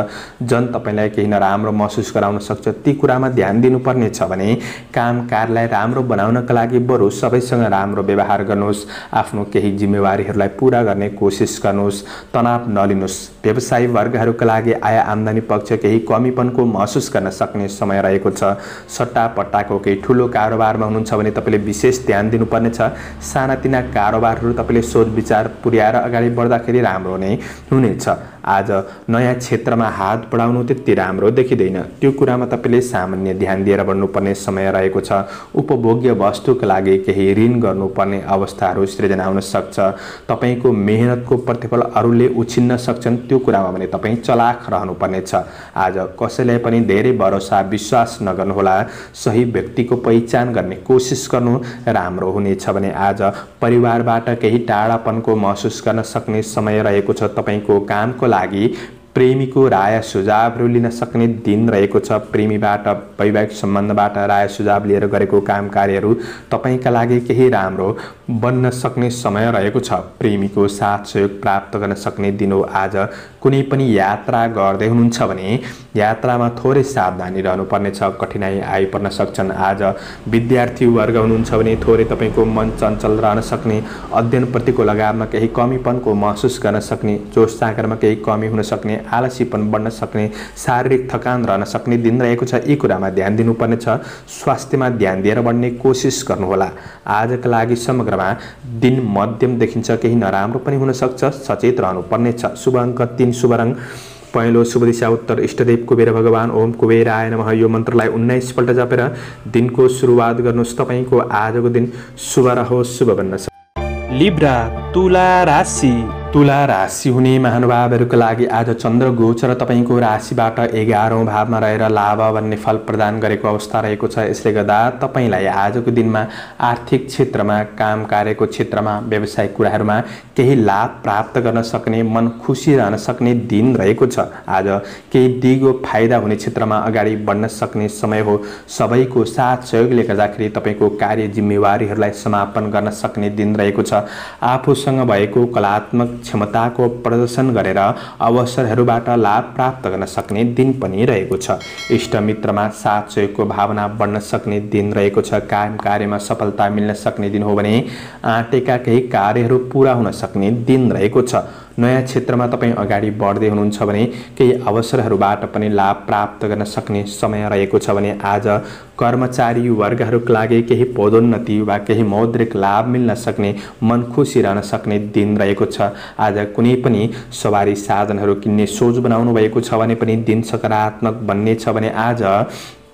जन तपाईँलाई केही नराम्रो महसुस गराउन सक्छ। ती कुरामा ध्यान दिनुपर्ने छ भने काम कार्यलाई राम्रो बनाउनका लागि बरु सबैसँग राम्रो व्यवहार गर्नुहोस्। आफ्नो केही जिम्मेवारीहरूलाई पुरा गर्ने कोसिस गर्नुहोस्। तनाव नलिनुहोस्। व्यवसायी वर्गहरूका लागि आय आम्दानी पक्ष केही कमीपनको महसुस गर्न सक्ने समय रहेको छ। सट्टा पट्टाको केही ठुलो कारोबारमा हुनुहुन्छ भने तपाईँले विशेष ध्यान दिनुपर्नेछ। सानातिना कारोबारहरू तपाईँले सोच विचार पुर्याएर अगाडि बढ्दाखेरि राम्रो नै हुनेछ। आज नयाँ क्षेत्रमा हात बढाउनु त्यति राम्रो देखिँदैन। त्यो कुरामा तपाईँले सामान्य ध्यान दिएर बढ्नुपर्ने समय रहेको छ। उपभोग्य वस्तुका लागि केही ऋण गर्नुपर्ने अवस्थाहरू सृजना हुन सक्छ। तपाईँको मेहनतको प्रतिफल अरूले उछिन्न सक्छन्। त्यो कुरामा भने तपाईँ चलाख रहनुपर्नेछ। आज कसैलाई पनि धेरै भरोसा विश्वास नगर्नुहोला। सही व्यक्तिको पहिचान गर्ने कोसिस गर्नु राम्रो हुनेछ भने आज परिवारबाट केही टाढापनको महसुस गर्न सक्ने समय रहेको छ। तपाईँको कामको लागि प्रेमीको राय सुझावहरू लिन सक्ने दिन रहेको छ। प्रेमीबाट वैवाहिक सम्बन्धबाट राय सुझाव लिएर गरेको काम कार्यहरू तपाईँका लागि केही राम्रो बन्न सक्ने समय रहेको छ। प्रेमीको साथ सहयोग प्राप्त गर्न सक्ने दिन हो। आज कुनै पनि यात्रा गर्दै हुनुहुन्छ भने यात्रामा थोरै सावधानी रहनुपर्नेछ। कठिनाई आइपर्न सक्छन्। आज विद्यार्थी वर्ग हुनुहुन्छ भने थोरै तपाईँको मन चञ्चल रहन सक्ने, अध्ययनप्रतिको लगावमा केही कमीपनको महसुस गर्न सक्ने, जोस जाँगरमा केही कमी हुन सक्ने, आलसीपन बढ्न सक्ने, शारीरिक थकान रहन सक्ने दिन रहेको छ। यी कुरामा ध्यान दिनुपर्नेछ। स्वास्थ्यमा ध्यान दिएर बढ्ने कोसिस गर्नुहोला। आजका लागि समग्रमा दिन मध्यम देखिन्छ। केही नराम्रो पनि हुन सक्छ। सचेत रहनुपर्नेछ। शुभ अङ्क 3, शुभ रङ पहेँलो, शुभ दिशा उत्तर, इष्टदेव कुबेर भगवान ओम कुबेराय नमः। यो मन्त्रलाई 19 पल्ट जपेर दिनको सुरुवात गर्नुहोस्। तपाईँको आजको दिन शुभ रहोस्, शुभ बन्न सकोस्। लिब्रा तुला राशि। तुला राशि हुने महानुभावहरूका लागि आज चन्द्र गोचर तपाईँको राशिबाट 11औं भावमा रहेर लाभ भन्ने फल प्रदान गरेको अवस्था रहेको छ। यसले गर्दा तपाईँलाई आजको दिनमा आर्थिक क्षेत्रमा, काम कार्यको क्षेत्रमा, व्यावसायिक कुराहरूमा केही लाभ प्राप्त गर्न सक्ने, मन खुसी रहन सक्ने दिन रहेको छ। आज केही दिगो फाइदा हुने क्षेत्रमा अगाडि बढ्न सक्ने समय हो। सबैको साथ सहयोगले गर्दाखेरि तपाईँको कार्य जिम्मेवारीहरूलाई समापन गर्न सक्ने दिन रहेको छ। आफूसँग भएको कलात्मक क्षमताको प्रदर्शन गरेर अवसरहरूबाट लाभ प्राप्त गर्न सक्ने दिन पनि रहेको छ। इष्ट मित्रमा साथ सहयोगको भावना बढ्न सक्ने दिन रहेको छ। काम कार्यमा सफलता मिल्न सक्ने दिन हो भने आँटेका केही कार्यहरू पूरा हुन सक्ने दिन रहेको छ। नयाँ क्षेत्रमा तपाईँ अगाडि बढ्दै हुनुहुन्छ भने केही अवसरहरूबाट पनि लाभ प्राप्त गर्न सक्ने समय रहेको छ भने आज कर्मचारी वर्गहरूका लागि केही पदोन्नति वा केही मौद्रिक लाभ मिल्न सक्ने, मन खुसी रहन सक्ने दिन रहेको छ। आज कुनै पनि सवारी साधनहरू किन्ने सोच बनाउनु भएको छ भने पनि दिन सकारात्मक बन्ने छ भने आज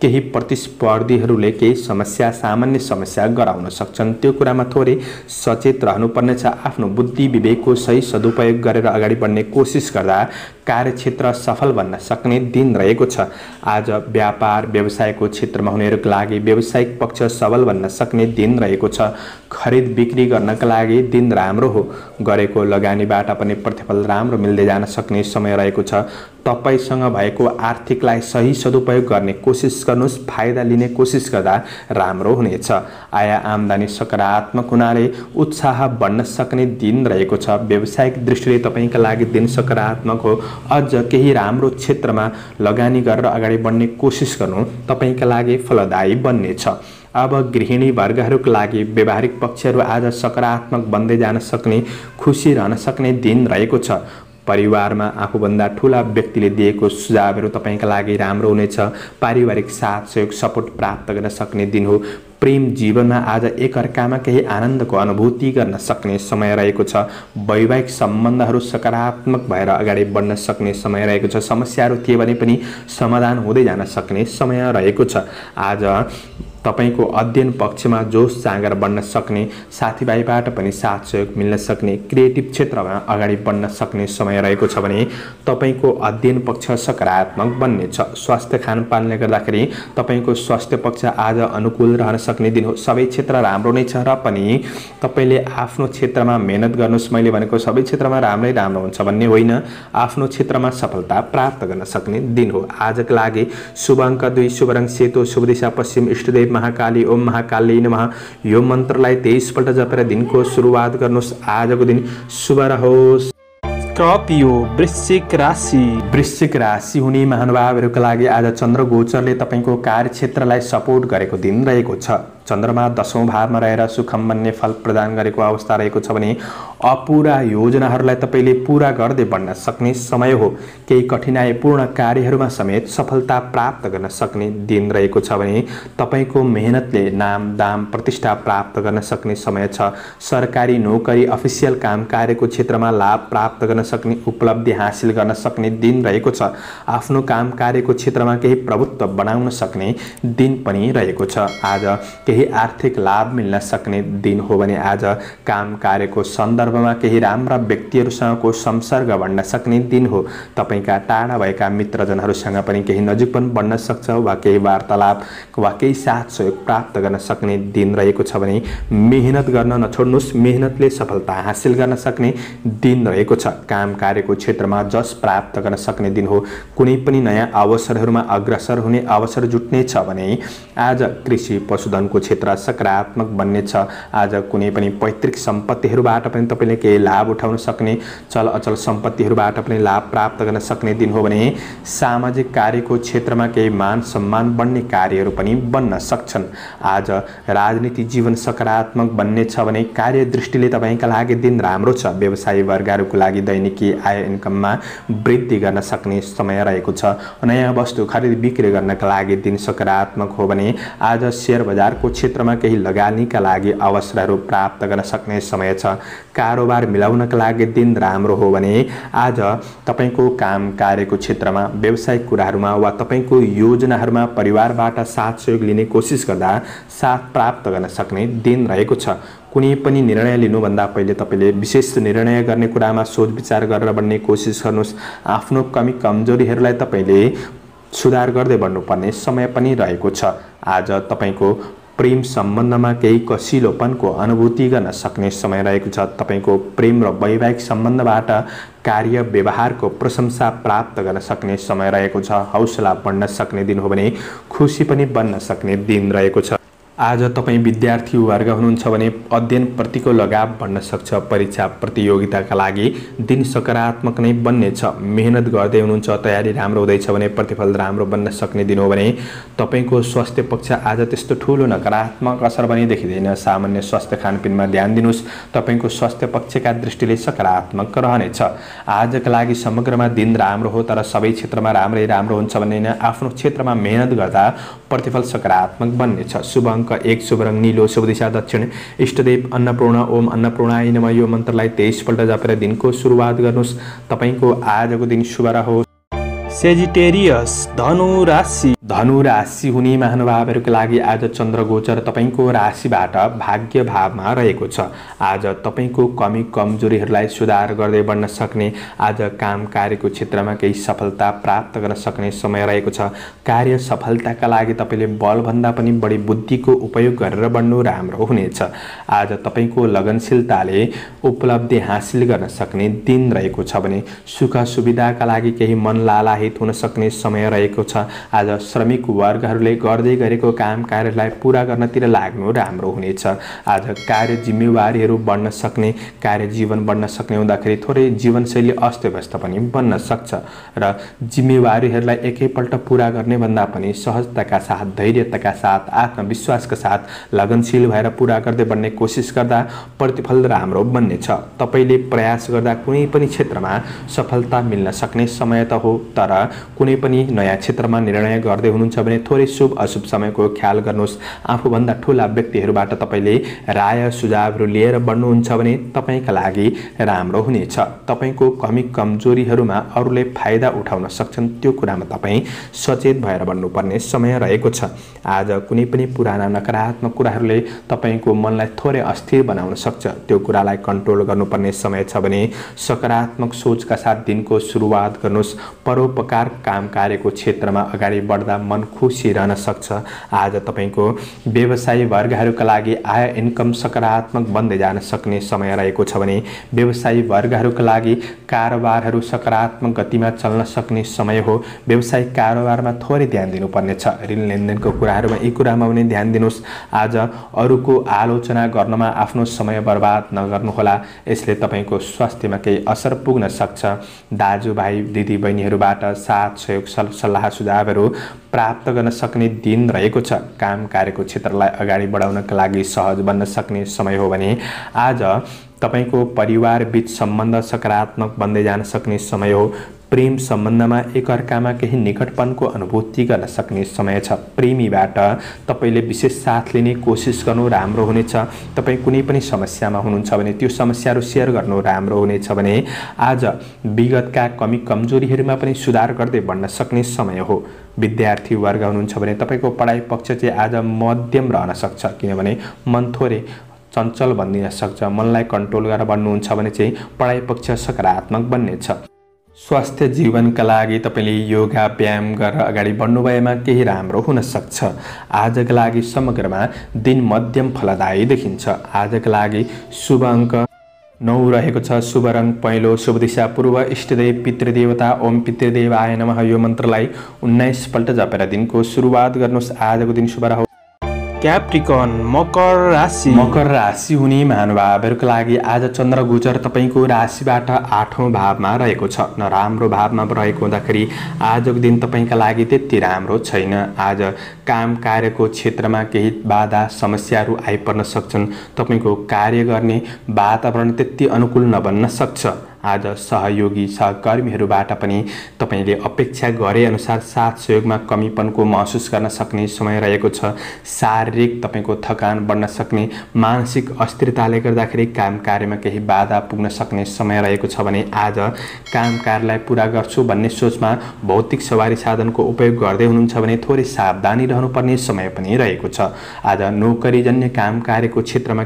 केही प्रतिस्पर्धीहरूले केही समस्या, सामान्य समस्या गराउन सक्छन्। त्यो कुरामा थोरै सचेत रहनुपर्नेछ। आफ्नो बुद्धि विवेकको सही सदुपयोग गरेर अगाडि बढ्ने कोसिस गर्दा कार्यक्षेत्र सफल बन्न सक्ने दिन रहेको छ। आज व्यापार व्यवसायको क्षेत्रमा हुनेहरूका लागि व्यावसायिक पक्ष सबल बन्न सक्ने दिन रहेको छ। खरिद बिक्री गर्नका लागि दिन राम्रो हो। गरेको लगानीबाट पनि प्रतिफल राम्रो मिल्दै जान सक्ने समय रहेको छ। तपाईसँग भएको आर्थिकलाई सही सदुपयोग गर्ने कोसिस गर्नुहोस्। फाइदा लिने कोसिस गर्दा राम्रो हुनेछ। आय आम्दानी सकारात्मक हुनाले उत्साह बढ्न सक्ने दिन रहेको छ। व्यावसायिक दृष्टिले तपाईका लागि दिन सकारात्मक हो। अझ केही राम्रो क्षेत्रमा लगानी गरेर अगाडि बढ्ने कोसिस गर्नु तपाईका लागि फलदायी बन्नेछ। अब गृहिणी वर्गहरूका लागि व्यवहारिक पक्षहरू आज सकारात्मक बन्दै जान सक्ने, खुसी रहन सक्ने दिन रहेको छ। परिवारमा आफूभन्दा ठूला व्यक्तिले दिएको सुझावहरू तपाईका लागि राम्रो हुनेछ। पारिवारिक साथ सहयोग सपोर्ट प्राप्त गर्न सक्ने दिन हो। प्रेम जीवनमा आज एकअर्कामा केही आनन्दको अनुभूति गर्न सक्ने समय रहेको छ। वैवाहिक सम्बन्धहरू सकारात्मक भएर अगाडि बढ्न सक्ने समय रहेको छ। समस्याहरू थिए भने पनि समाधान हुँदै जान सक्ने समय रहेको छ। आज तपाईको अध्ययन पक्षमा जोश जाँगर बढ्न सक्ने, साथीभाइबाट पनि साथ सहयोग मिल्न सक्ने, क्रिएटिभ क्षेत्रमा अगाडि बढ्न सक्ने समय रहेको छ भने तपाईको अध्ययन पक्ष सकारात्मक बन्नेछ। स्वास्थ्य खानपानले गर्दाखेरि तपाईको स्वास्थ्य पक्ष आज अनुकूल रहन सक्ने दिन हो। सबै क्षेत्र राम्रो नै छ र पनि तपाईले आफ्नो क्षेत्रमा मेहनत गर्नुस्। मैले भनेको सबै क्षेत्रमा राम्रै राम्रो हुन्छ भन्ने होइन। आफ्नो क्षेत्रमा सफलता प्राप्त गर्न सक्ने दिन हो। आजका लागि शुभ अङ्क 2, शुभ रङ सेतो, शुभ दिशा पश्चिम, इष्टदेव महाकाली ओम महाकाली नमः। यो मन्त्रलाई 23 पल्ट जपेर दिनको सुरुवात गर्नुहोस्। आजको दिन शुभ रहोस्। स्कर्पियो वृश्चिक राशि। वृश्चिक राशि हुने महानुभावहरूका लागि आज चन्द्र गोचरले तपाईको कार्यक्षेत्रलाई सपोर्ट गरेको दिन रहेको छ। चन्द्रमा 10औं भावमा रहेर सुखम बन्ने फल प्रदान गरेको अवस्था रहेको छ भने अपुरा योजनाहरूलाई तपाईले पूरा गर्दै बढ्न सक्ने समय हो। केही कठिनाइपूर्ण कार्यहरूमा समेत सफलता प्राप्त गर्न सक्ने दिन रहेको छ भने तपाईको मेहनतले नाम दाम प्रतिष्ठा प्राप्त गर्न सक्ने समय छ। सरकारी नोकरी अफिसियल काम कार्यको क्षेत्रमा लाभ प्राप्त गर्न सक्ने, उपलब्धि हासिल गर्न सक्ने दिन रहेको छ। आफ्नो काम कार्यको क्षेत्रमा केही प्रभुत्व बनाउन सक्ने दिन पनि रहेको छ। आज केही आर्थिक लाभ मिल्न सक्ने दिन हो भने आज काम कार्यको सन्दर्भमा केही राम्रा व्यक्तिहरूसँगको संसर्ग बढ्न सक्ने दिन हो। तपाईका टाढा भएका मित्रजनहरूसँग पनि केही नजिकपन बढ्न सक्छ वा केही वार्तालाप वा केही साथ सहयोग प्राप्त गर्न सक्ने दिन रहेको छ भने मेहनत गर्न नछोड्नुहोस्। मेहनतले सफलता हासिल गर्न सक्ने दिन रहेको छ। काम कार्यको क्षेत्रमा जस प्राप्त गर्न सक्ने दिन हो। कुनै पनि नयाँ अवसरहरूमा अग्रसर हुने अवसर जुट्ने छ भने आज कृषि पशुधनको क्षेत्र सकारात्मक बन्नेछ। आज कुनै पनि पैतृक सम्पत्तिहरूबाट पनि तपाईले केही लाभ उठाउन सक्ने, चल अचल सम्पत्तिहरूबाट पनि लाभ प्राप्त गर्न सक्ने दिन हो भने सामाजिक कार्यको क्षेत्रमा केही मान सम्मान बढ्ने कार्यहरू पनि बन्न सक्छन्। आज राजनीति जीवन सकारात्मक बन्नेछ भने कार्य दृष्टिले तपाईका लागि दिन राम्रो छ। व्यवसायी वर्गहरूको लागि दैनिकी आय इन्कममा वृद्धि गर्न सक्ने समय रहेको छ। नयाँ वस्तु खरिद बिक्री गर्नका लागि दिन सकारात्मक हो भने आज शेयर बजारको क्षेत्रमा केही लगानीका लागि अवसरहरू प्राप्त गर्न सक्ने समय छ। कारोबार मिलाउनका लागि दिन राम्रो हो भने आज तपाईको काम कार्यको क्षेत्रमा, व्यावसायिक कुराहरूमा वा तपाईको योजनाहरूमा परिवारबाट साथ सहयोग लिने कोसिस गर्दा साथ प्राप्त गर्न सक्ने दिन रहेको छ। कुनै पनि निर्णय लिनुभन्दा पहिले तपाईले विशेष निर्णय गर्ने कुरामा सोच विचार गरेर बढ्ने कोसिस गर्नुहोस्। आफ्नो कमी कमजोरीहरूलाई तपाईले सुधार गर्दै बढ्नुपर्ने समय पनि रहेको छ। आज तपाईको प्रेम सम्बन्धमा केही कसिलोपनको अनुभूति गर्न सक्ने समय रहेको छ। तपाईको प्रेम र वैवाहिक सम्बन्धबाट कार्य व्यवहारको प्रशंसा प्राप्त गर्न सक्ने समय रहेको छ। हौसला बढ्न सक्ने दिन हो भने खुसी पनि बन्न सक्ने दिन रहेको छ। आज तपाईँ विद्यार्थी वर्ग हुनुहुन्छ भने अध्ययनप्रतिको लगाव बढ्न सक्छ। परीक्षा प्रतियोगिताका लागि दिन सकारात्मक नै बन्नेछ। मेहनत गर्दै हुनुहुन्छ, तयारी राम्रो हुँदैछ भने प्रतिफल राम्रो बन्न सक्ने दिन हो भने तपाईको स्वास्थ्य पक्ष आज त्यस्तो ठूलो नकारात्मक असर पनि देखिँदैन। सामान्य स्वास्थ्य खानपिनमा ध्यान दिनुहोस्। तपाईको स्वास्थ्य पक्षका दृष्टिले सकारात्मक रहनेछ। आजका लागि समग्रमा दिन राम्रो हो, तर सबै क्षेत्रमा राम्रै राम्रो हुन्छ भन्ने होइन। आफ्नो क्षेत्रमा मेहनत गर्दा प्रतिफल सकारात्मक बन्नेछ। शुभ अङ्क 1, शुभ रङ नीलो, शुभ दिशा दक्षिण, इष्टदेव अन्नपूर्ण ओम अन्नपूर्णाय नमः। यो मन्त्रलाई 23 पल्ट जपेर दिनको सुरुवात गर्नुहोस्। तपाईको आजको दिन शुभ रहोस्। सेजिटेरियस धनु राशि। धनु राशि हुने महानुभावहरूको लागि आज चन्द्रगोचर तपाईको राशिबाट भाग्य भावमा रहेको छ। आज तपाईको कमी कमजोरीहरूलाई सुधार गर्दै बढ्न सक्ने, आज काम कार्यको क्षेत्रमा केही सफलता प्राप्त गर्न सक्ने समय रहेको छ। कार्य सफलताका लागि तपाईले बलभन्दा पनि बढी बुद्धिको उपयोग गरेर बढ्नु राम्रो हुनेछ। आज तपाईको लगनशीलताले उपलब्धि हासिल गर्न सक्ने दिन रहेको छ भने सुख सुविधाका लागि केही मन लालाहित हुन सक्ने समय रहेको छ। आज श्रमिक वर्गहरूले गर्दै गरेको काम कार्यलाई पूरा गर्नतिर लाग्नु राम्रो हुनेछ। आज कार्य जिम्मेवारीहरू बढ्न सक्ने, कार्य जीवन बढ्न सक्ने हुँदाखेरि थोरै जीवनशैली अस्तव्यस्त पनि बन्न सक्छ र जिम्मेवारीहरूलाई एकैपल्ट पूरा गर्ने भन्दा पनि सहजताका साथ, धैर्यताका साथ, आत्मविश्वासका साथ लगनशील भएर पूरा गर्दै बढ्ने कोसिस गर्दा प्रतिफल राम्रो बन्नेछ। तपाईले प्रयास गर्दा कुनै पनि क्षेत्रमा सफलता मिल्न सक्ने समय त हो, तर कुनै पनि नयाँ क्षेत्रमा निर्णय गर्दै हुनुहुन्छ भने थोरै शुभ अशुभ समयको ख्याल गर्नुहोस्। आफूभन्दा ठूला व्यक्तिहरूबाट तपाईले राय सुझावहरू लिएर बढ्नुहुन्छ भने तपाईका लागि राम्रो हुनेछ। तपाईको कमी कमजोरीहरूमा अरूले फाइदा उठाउन सक्छन्, त्यो कुरामा तपाई सचेत भएर बढ्नुपर्ने समय रहेको छ। आज कुनै पनि पुराना नकारात्मक कुराहरूले तपाईको मनलाई थोरै अस्थिर बनाउन सक्छ, त्यो कुरालाई कन्ट्रोल गर्नुपर्ने समय छ भने सकारात्मक सोचका साथ दिनको सुरुवात गर्नुहोस्। परोपकार काम कार्यको क्षेत्रमा अगाडि बढ्दा मन खुसी रहन सक्छ। आज तपाईको व्यवसायी वर्गहरूका लागि आय इन्कम सकारात्मक बन्दै जान सक्ने समय रहेको छ भने व्यवसायी वर्गहरूका लागि कारोबारहरू सकारात्मक गतिमा चल्न सक्ने समय हो। व्यवसायिक कारोबारमा थोरै ध्यान दिनुपर्ने छ। ऋण लेनदेनको कुराहरूमा यी कुरामा पनि ध्यान दिनुहोस्। आज अरूको आलोचना गर्नमा आफ्नो समय बर्बाद नगर्नुहोला, यसले तपाईको स्वास्थ्यमा केही असर पुग्न सक्छ। दाजुभाइ दिदीबहिनीहरूबाट साथ सहयोग सल्लाह सुझावहरू प्राप्त गर्न सक्ने दिन रहेको छ। काम कार्यको क्षेत्रलाई अगाडि बढाउनका लागि सहज बन्न सक्ने समय हो भने आज तपाईको परिवार बीच सम्बन्ध सकारात्मक बन्दै जान सक्ने समय हो। प्रेम सम्बन्धमा एकअर्कामा केही निकटपनको अनुभूति गर्न सक्ने समय छ। प्रेमीबाट तपाईले विशेष साथ लिने कोसिस गर्नु राम्रो हुनेछ। तपाई कुनै पनि समस्यामा हुनुहुन्छ भने त्यो समस्याहरू सेयर गर्नु राम्रो हुनेछ भने आज विगतका कमी कमजोरीहरूमा पनि सुधार गर्दै बढ्न सक्ने समय हो। विद्यार्थी वर्ग हुनुहुन्छ भने तपाईको पढाइ पक्ष चाहिँ आज मध्यम रहन सक्छ, किनभने मन थोरै चञ्चल बनिन सक्छ। मनलाई कन्ट्रोल गरेर बढ्नुहुन्छ भने चाहिँ पढाइ पक्ष सकारात्मक बन्नेछ। स्वास्थ्य जीवनका लागि तपाईले योगा व्यायाम गरेर अगाडि बढ्नु भएमा केही राम्रो हुन सक्छ। आजका लागि समग्रमा दिन मध्यम फलदायी देखिन्छ। आजका लागि शुभ अङ्क 9 रहेको छ। शुभ रङ पहेँलो, शुभ दिशा पूर्व, इष्टदेव पितृदेवता ओम पितृदेवाय नमः यो मन्त्रलाई 19 पल्ट जपेर दिनको सुरुवात गर्नुहोस्। आजको दिन शुभ रहोस्। क्याप्रिकन मकर राशि। मकर राशि हुने महानुभावहरूको लागि आज चन्द्रगोचर तपाईको राशिबाट 8औं भावमा रहेको छ। नराम्रो भावमा रहेको हुँदाखेरि आजको दिन तपाईका लागि त्यति राम्रो छैन। आज काम कार्यको क्षेत्रमा केही बाधा समस्याहरू आइपर्न सक्छन्। तपाईको कार्य गर्ने वातावरण त्यति अनुकूल नबन्न सक्छ। आज सहयोगी सहकर्मीहरूबाट पनि तपाईले अपेक्षा गरे अनुसार साथ सहयोगमा कमीपनको महसुस गर्न सक्ने समय रहेको छ। शारीरिक तपाईको थकान बढ्न सक्ने, मानसिक अस्थिरताले गर्दाखेरि काम कार्यमा केही बाधा पुग्न सक्ने समय रहेको छ भने आज काम कार्यलाई पूरा गर्छु भन्ने सोचमा भौतिक सवारी साधनको उपयोग गर्दै हुनुहुन्छ भने थोरै सावधानी रहनुपर्ने समय पनि रहेको छ। आज नोकरीजन्य काम कार्यको क्षेत्रमा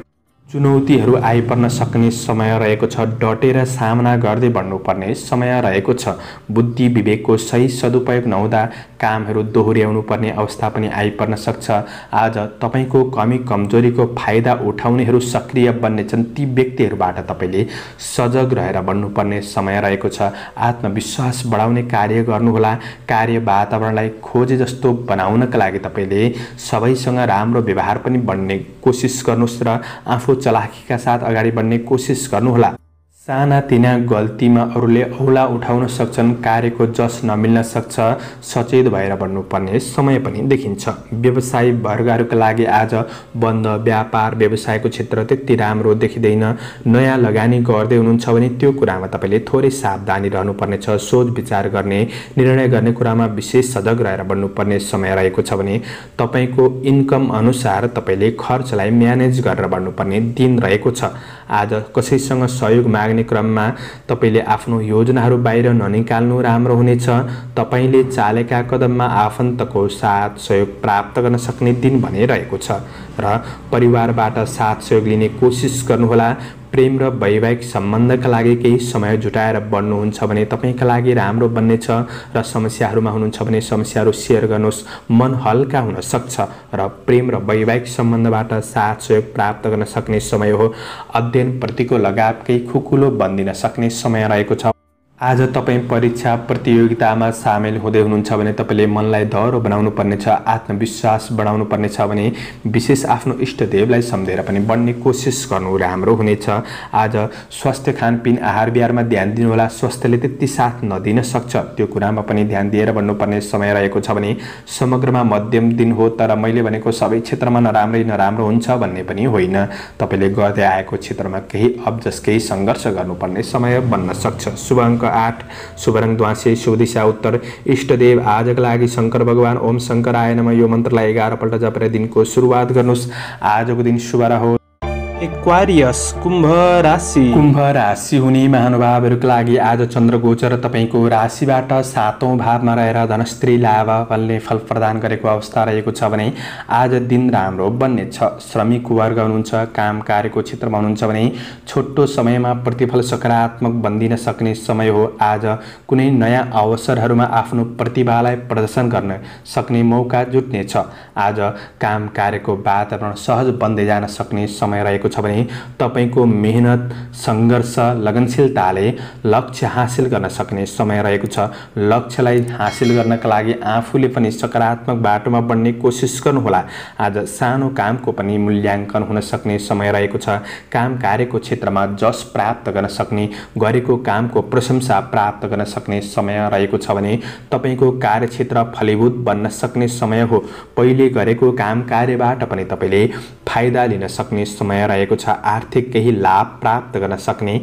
चुनौतीहरू आइपर्न सक्ने समय रहेको छ। डटेर सामना गर्दै बढ्नुपर्ने समय रहेको छ। बुद्धि विवेकको सही सदुपयोग नहुँदा कामहरू दोहोर्याउनु पर्ने अवस्था पनि आइपर्न सक्छ। आज तपाईको कमी कमजोरीको फाइदा उठाउनेहरू सक्रिय बन्नेछन्। ती व्यक्तिहरूबाट तपाईले सजग रहेर बढ्नुपर्ने समय रहेको छ। आत्मविश्वास बढाउने कार्य गर्नुहोला। कार्य वातावरणलाई खोजे जस्तो बनाउनका लागि तपाईले सबैसँग राम्रो व्यवहार पनि बढ्ने कोसिस गर्नुहोस् र आफू चलाखीका साथ अगाडि बढ्ने कोसिस गर्नुहोला। सानातिना गल्तीमा अरूले औला उठाउन सक्छन्। कार्यको जस नमिल्न सक्छ। सचेत भएर बढ्नुपर्ने समय पनि देखिन्छ। व्यवसायी वर्गहरूका लागि आज बन्द व्यापार व्यवसायको क्षेत्र त्यति राम्रो देखिँदैन। नयाँ लगानी गर्दै हुनुहुन्छ भने त्यो कुरामा तपाईले थोरै सावधानी रहनुपर्नेछ। सोच विचार गर्ने, निर्णय गर्ने कुरामा विशेष सजग रहेर बढ्नुपर्ने समय रहेको छ भने तपाईको इन्कम अनुसार तपाईले खर्चलाई म्यानेज गरेर बढ्नुपर्ने दिन रहेको छ। आज कसैसँग सहयोग माग्न लाग्ने क्रममा तपाईले आफ्नो योजनाहरू बाहिर ननिकाल्नु राम्रो हुनेछ। तपाईले चालेका कदममा आफन्तको साथ सहयोग प्राप्त गर्न सक्ने दिन भने रहेको छ र परिवारबाट साथ सहयोग लिने कोसिस गर्नुहोला। प्रेम र वैवाहिक सम्बन्धका लागि केही समय जुटाएर बढ्नुहुन्छ भने तपाईका लागि राम्रो बन्नेछ र समस्याहरूमा हुनुहुन्छ भने समस्याहरू सेयर गर्नुहोस्, मन हल्का हुन सक्छ र प्रेम र वैवाहिक सम्बन्धबाट साथ सहयोग प्राप्त गर्न सक्ने समय हो। अध्ययनप्रतिको लगाव केही खुकुलो बन्दिन सक्ने समय रहेको छ। आज तपाईँ परीक्षा प्रतियोगितामा सामेल हुँदै हुनुहुन्छ भने तपाईले मनलाई दह्रो बनाउनु पर्नेछ, आत्मविश्वास बढाउनु पर्नेछ भने विशेष आफ्नो इष्टदेवलाई सम्झेर पनि बढ्ने कोसिस गर्नु राम्रो हुनेछ। आज स्वास्थ्य खानपिन आहार विहारमा ध्यान दिनुहोला। स्वास्थ्यले त्यति साथ नदिन सक्छ, त्यो कुरामा पनि ध्यान दिएर बढ्नुपर्ने समय रहेको छ भने समग्रमा मध्यम दिन हो। तर मैले भनेको सबै क्षेत्रमा नराम्रो हुन्छ भन्ने पनि होइन। तपाईले गर्दै आएको क्षेत्रमा केही अब्जस केही सङ्घर्ष गर्नुपर्ने समय बन्न सक्छ। शुभ अङ्क 8, शुभ रङ ध्वाँसे, शुभ दिशा उत्तर। इष्टदेव आजका लागि शंकर भगवान ओम शंकराय नमः यो मन्त्रलाई 11 पल्ट जपेर दिनको सुरुवात गर्नुहोस्। आजको दिन शुभ रहोस्। एक्वारियस कुम्भ राशि। कुम्भ राशि हुने महानुभावहरूका लागि आज चन्द्रगोचर तपाईको राशिबाट 7औं भावमा रहेर धनस्त्री लाभ बलले फल प्रदान गरेको अवस्था रहेको छ भने आज दिन राम्रो बन्नेछ। श्रमिक वर्ग हुनुहुन्छ, काम कार्यको क्षेत्रमा हुनुहुन्छ भने छोटो समयमा प्रतिफल सकारात्मक बन्दिन सक्ने समय हो। आज कुनै नयाँ अवसरहरूमा आफ्नो प्रतिभालाई प्रदर्शन गर्न सक्ने मौका जुट्नेछ। आज काम कार्यको वातावरण सहज बन्दै जान सक्ने समय रहेको छ भने तपाईको मेहनत, सङ्घर्ष, लगनशीलताले लक्ष्य हासिल गर्न सक्ने समय रहेको छ। लक्ष्यलाई हासिल गर्नका लागि आफूले पनि सकारात्मक बाटोमा बढ्ने कोसिस गर्नुहोला। आज सानो कामको पनि मूल्याङ्कन हुन सक्ने समय रहेको छ। काम कार्यको क्षेत्रमा जस प्राप्त गर्न सक्ने, गरेको कामको प्रशंसा प्राप्त गर्न सक्ने समय रहेको छ भने तपाईको कार्यक्षेत्र फलीभूत बन्न सक्ने समय हो। पहिले गरेको काम कार्यबाट पनि तपाईले फाइदा लिन सक्ने समय रहेको छ। आर्थिक केही लाभ प्राप्त गर्न सक्ने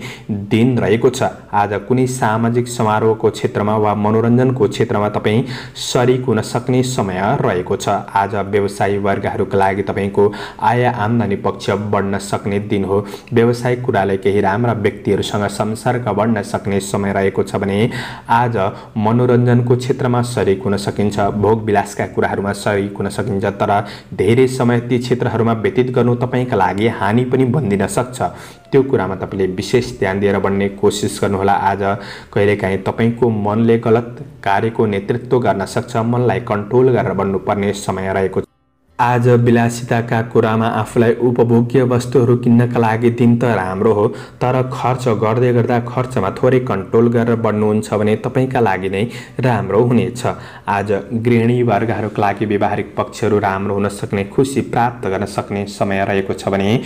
दिन रहेको छ। आज कुनै सामाजिक समारोहको क्षेत्रमा वा मनोरञ्जनको क्षेत्रमा तपाईँ सरिक हुन सक्ने समय रहेको छ। आज व्यवसायी वर्गहरूका लागि तपाईको आय आम्दानी पक्ष बढ्न सक्ने दिन हो। व्यवसायिक कुराले केही राम्रा व्यक्तिहरूसँग संसर्ग बढ्न सक्ने समय रहेको छ भने आज मनोरञ्जनको क्षेत्रमा सरिक हुन सकिन्छ। भोग विलासका कुराहरूमा सरिक हुन सकिन्छ, तर धेरै समय ती क्षेत्रहरूमा व्यतीत गर्नु तपाईका लागि हानि पनि बन्दिन सक्छ। त्यो कुरामा तपाईले विशेष ध्यान दिएर बढ्ने कोसिस गर्नुहोला। आज कहिलेकाहीँ तपाईको मनले गलत कार्यको नेतृत्व गर्न सक्छ। मनलाई कन्ट्रोल गरेर बढ्नुपर्ने समय रहेको छ। आज विलासिताका कुरामा आफूलाई उपभोग्य वस्तुहरू किन्नका लागि दिन त राम्रो हो, तर खर्च गर्दै गर्दा खर्चमा थोरै कन्ट्रोल गरेर बढ्नुहुन्छ भने तपाईका लागि नै राम्रो हुनेछ। आज गृहिणी वर्गहरूका लागि व्यवहारिक पक्षहरू राम्रो हुन सक्ने, खुसी प्राप्त गर्न सक्ने समय रहेको छ भने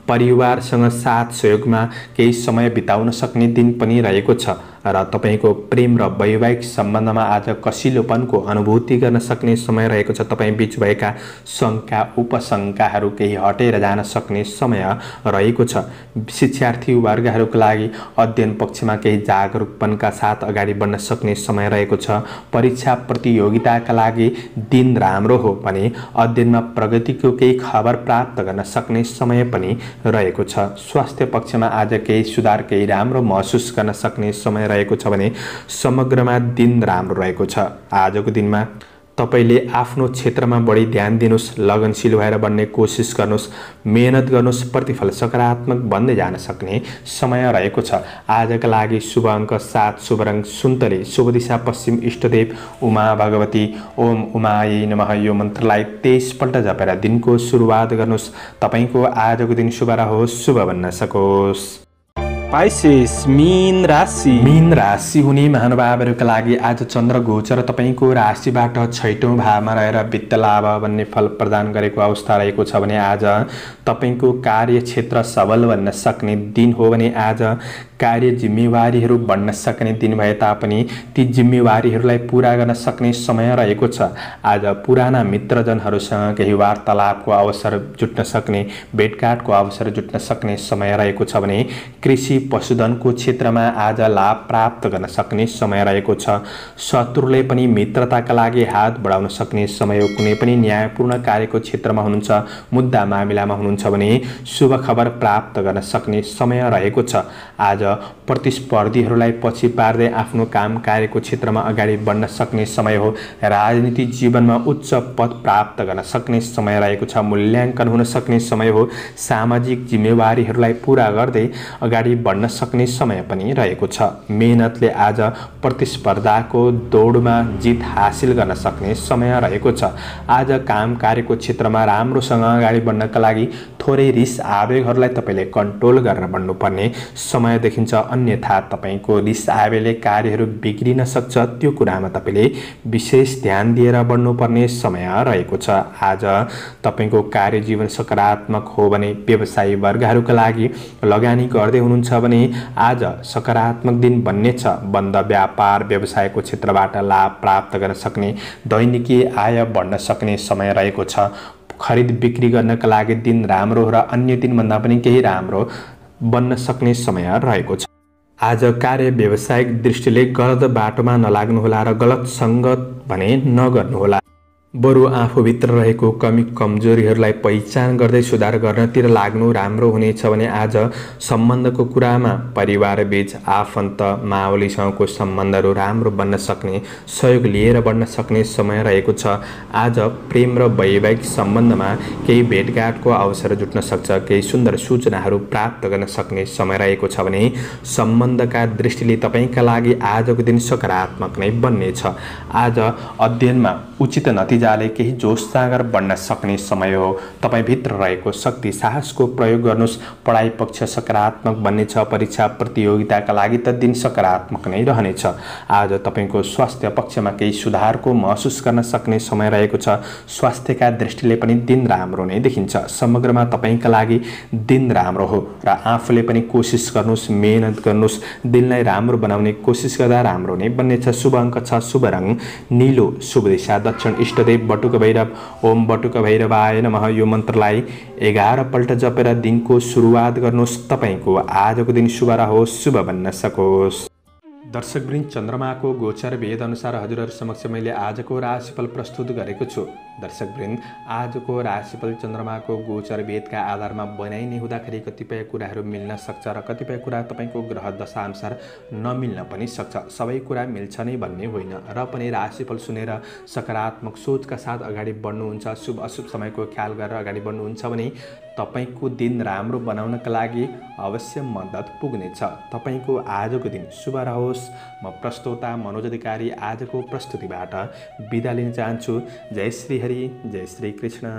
परिवारसँग साथ सहयोगमा केही समय बिताउन सक्ने दिन पनि रहेको छ र तपाईको प्रेम र वैवाहिक सम्बन्धमा आज कसिलोपनको अनुभूति गर्न सक्ने समय रहेको छ। तपाईँ बीच भएका शङ्का उपशङ्काहरू केही हटेर जान सक्ने समय रहेको छ। शिक्षार्थी वर्गहरूका लागि अध्ययन पक्षमा केही जागरुकपनका साथ अगाडि बढ्न सक्ने समय रहेको छ। परीक्षा प्रतियोगिताका लागि दिन राम्रो हो भने अध्ययनमा प्रगतिको केही खबर प्राप्त गर्न सक्ने समय पनि रहेको छ। स्वास्थ्य पक्षमा आज केही सुधार, केही राम्रो महसुस गर्न सक्ने समय रहेको छ भने समग्रमा दिन राम्रो रहेको छ। आजको दिनमा तपाईले आफ्नो क्षेत्रमा बढी ध्यान दिनुहोस्, लगनशील भएर बढ्ने कोसिस गर्नुहोस्, मेहनत गर्नुहोस्, प्रतिफल सकारात्मक बन्दै जान सक्ने समय रहेको छ। आजका लागि शुभ अङ्क 7, शुभ रङ सुन्तले, शुभ दिशा पश्चिम। इष्टदेव उमा भगवती ओम उमायै नमः यो मन्त्रलाई 23 पल्ट जपेर दिनको सुरुवात गर्नुहोस्। तपाईको आजको दिन शुभ रहोस्, शुभ बन्न सकोस्। पाइसेस मीन राशि। मीन राशि हुने महानुभावहरूका लागि आज चन्द्र गोचर तपाईको राशिबाट 6औं भावमा रहेर वित्त लाभ भन्ने फल प्रदान गरेको अवस्था रहेको छ भने आज तपाईको कार्यक्षेत्र सबल बन्न सक्ने दिन हो भने आज कार्य जिम्मेवारीहरू बढ्न सक्ने दिन भए तापनि ती जिम्मेवारीहरूलाई पूरा गर्न सक्ने समय रहेको छ। आज पुराना मित्रजनहरूसँग केही वार्तालापको अवसर जुट्न सक्ने, भेटघाटको अवसर जुट्न सक्ने समय रहेको छ भने कृषि कृषि पशुधनको क्षेत्रमा आज लाभ प्राप्त गर्न सक्ने समय रहेको छ। शत्रुले पनि मित्रताका लागि हात बढाउन सक्ने समय हो। कुनै पनि न्यायपूर्ण कार्यको क्षेत्रमा हुनुहुन्छ, मुद्दा मामिलामा हुनुहुन्छ भने शुभ खबर प्राप्त गर्न सक्ने समय रहेको छ। आज प्रतिस्पर्धीहरूलाई पछि पार्दै आफ्नो काम कार्यको क्षेत्रमा अगाडि बढ्न सक्ने समय हो। राजनीतिक जीवनमा उच्च पद प्राप्त गर्न सक्ने समय रहेको छ। मूल्याङ्कन हुन सक्ने समय हो। सामाजिक जिम्मेवारीहरूलाई पूरा गर्दै अगाडि बढ्न सक्ने समय पनि रहेको छ। मेहनतले आज प्रतिस्पर्धाको दौडमा जित हासिल गर्न सक्ने समय रहेको छ। आज काम कार्यको क्षेत्रमा राम्रोसँग अगाडि बढ्नका लागि थोरै रिस आवेगहरूलाई तपाईँले कन्ट्रोल गरेर बढ्नुपर्ने समय देखिन्छ। अन्यथा तपाईँको रिस आवेगले कार्यहरू बिग्रिन सक्छ। त्यो कुरामा तपाईँले विशेष ध्यान दिएर बढ्नुपर्ने समय रहेको छ। आज तपाईँको कार्यजीवन सकारात्मक हो भने व्यवसायी वर्गहरूका लागि लगानी गर्दै हुनुहुन्छ भने आज सकारात्मक दिन बन्नेछ। बन्द व्यापार व्यवसायको क्षेत्रबाट लाभ प्राप्त गर्न सक्ने, दैनिकी आय बढ्न सक्ने समय रहेको छ। खरिद बिक्री गर्नका लागि दिन राम्रो र अन्य दिनभन्दा पनि केही राम्रो बन्न सक्ने समय रहेको छ। आज कार्य व्यावसायिक दृष्टिले गलत बाटोमा नलाग्नुहोला र गलत सङ्गत भने नगर्नुहोला। बरु आफूभित्र रहेको कमी कमजोरीहरूलाई पहिचान गर्दै सुधार गर्नतिर लाग्नु राम्रो हुनेछ भने आज सम्बन्धको कुरामा परिवारबीच आफन्त मावलीसँगको सम्बन्धहरू राम्रो बन्न सक्ने, सहयोग लिएर बढ्न सक्ने समय रहेको छ। आज प्रेम र वैवाहिक सम्बन्धमा केही भेटघाटको अवसर जुट्न सक्छ। केही सुन्दर सूचनाहरू प्राप्त गर्न सक्ने समय रहेको छ भने सम्बन्धका दृष्टिले तपाईँका लागि आजको दिन सकारात्मक नै बन्नेछ। आज अध्ययनमा उचित नतिजाले केही जोस जाँगर बढ्न सक्ने समय हो। तपाईँभित्र रहेको शक्ति साहसको प्रयोग गर्नुहोस्। पढाइ पक्ष सकारात्मक बन्नेछ। परीक्षा प्रतियोगिताका लागि त दिन सकारात्मक नै रहनेछ। आज तपाईँको स्वास्थ्य पक्षमा केही सुधारको महसुस गर्न सक्ने समय रहेको छ। स्वास्थ्यका दृष्टिले पनि दिन राम्रो नै देखिन्छ। समग्रमा तपाईँका लागि दिन राम्रो हो र आफूले पनि कोसिस गर्नुहोस्, मेहनत गर्नुहोस्। दिनलाई राम्रो बनाउने कोसिस गर्दा राम्रो नै बन्नेछ। शुभ अङ्क छ शुभ रङ नीलो, शुभ दिशा दक्षिण, इष्टदेव बटुक भैरव। ओम बटुक भैरवाय नमः। यो मन्त्रलाई 11 पल्ट जपेर दिनको सुरुवात गर्नुहोस्। तपाईँको आजको दिन शुभ रहोस्, शुभ बन्न सकोस्। दर्शकवृन्द, चन्द्रमाको गोचर भेद अनुसार हजुरहरू समक्ष मैले आजको राशिफल प्रस्तुत गरेको छु। दर्शकवृन्द, आजको राशिफल चन्द्रमाको गोचर भेदका आधारमा बनाइने हुँदाखेरि कतिपय कुराहरू मिल्न सक्छ र कतिपय कुरा तपाईँको ग्रह दशाअनुसार नमिल्न पनि सक्छ। सबै कुरा मिल्छ नै भन्ने होइन र पनि राशिफल सुनेर सकारात्मक सोचका साथ अगाडि बढ्नुहुन्छ, शुभ अशुभ समयको ख्याल गरेर अगाडि बढ्नुहुन्छ भने तपाईँको दिन राम्रो बनाउनका लागि अवश्य मद्दत पुग्नेछ। तपाईँको आजको दिन शुभ रहोस्। म प्रस्तोता मनोज अधिकारी आजको प्रस्तुतिबाट बिदा लिन चाहन्छु। जय श्री हरि, जय श्री कृष्ण।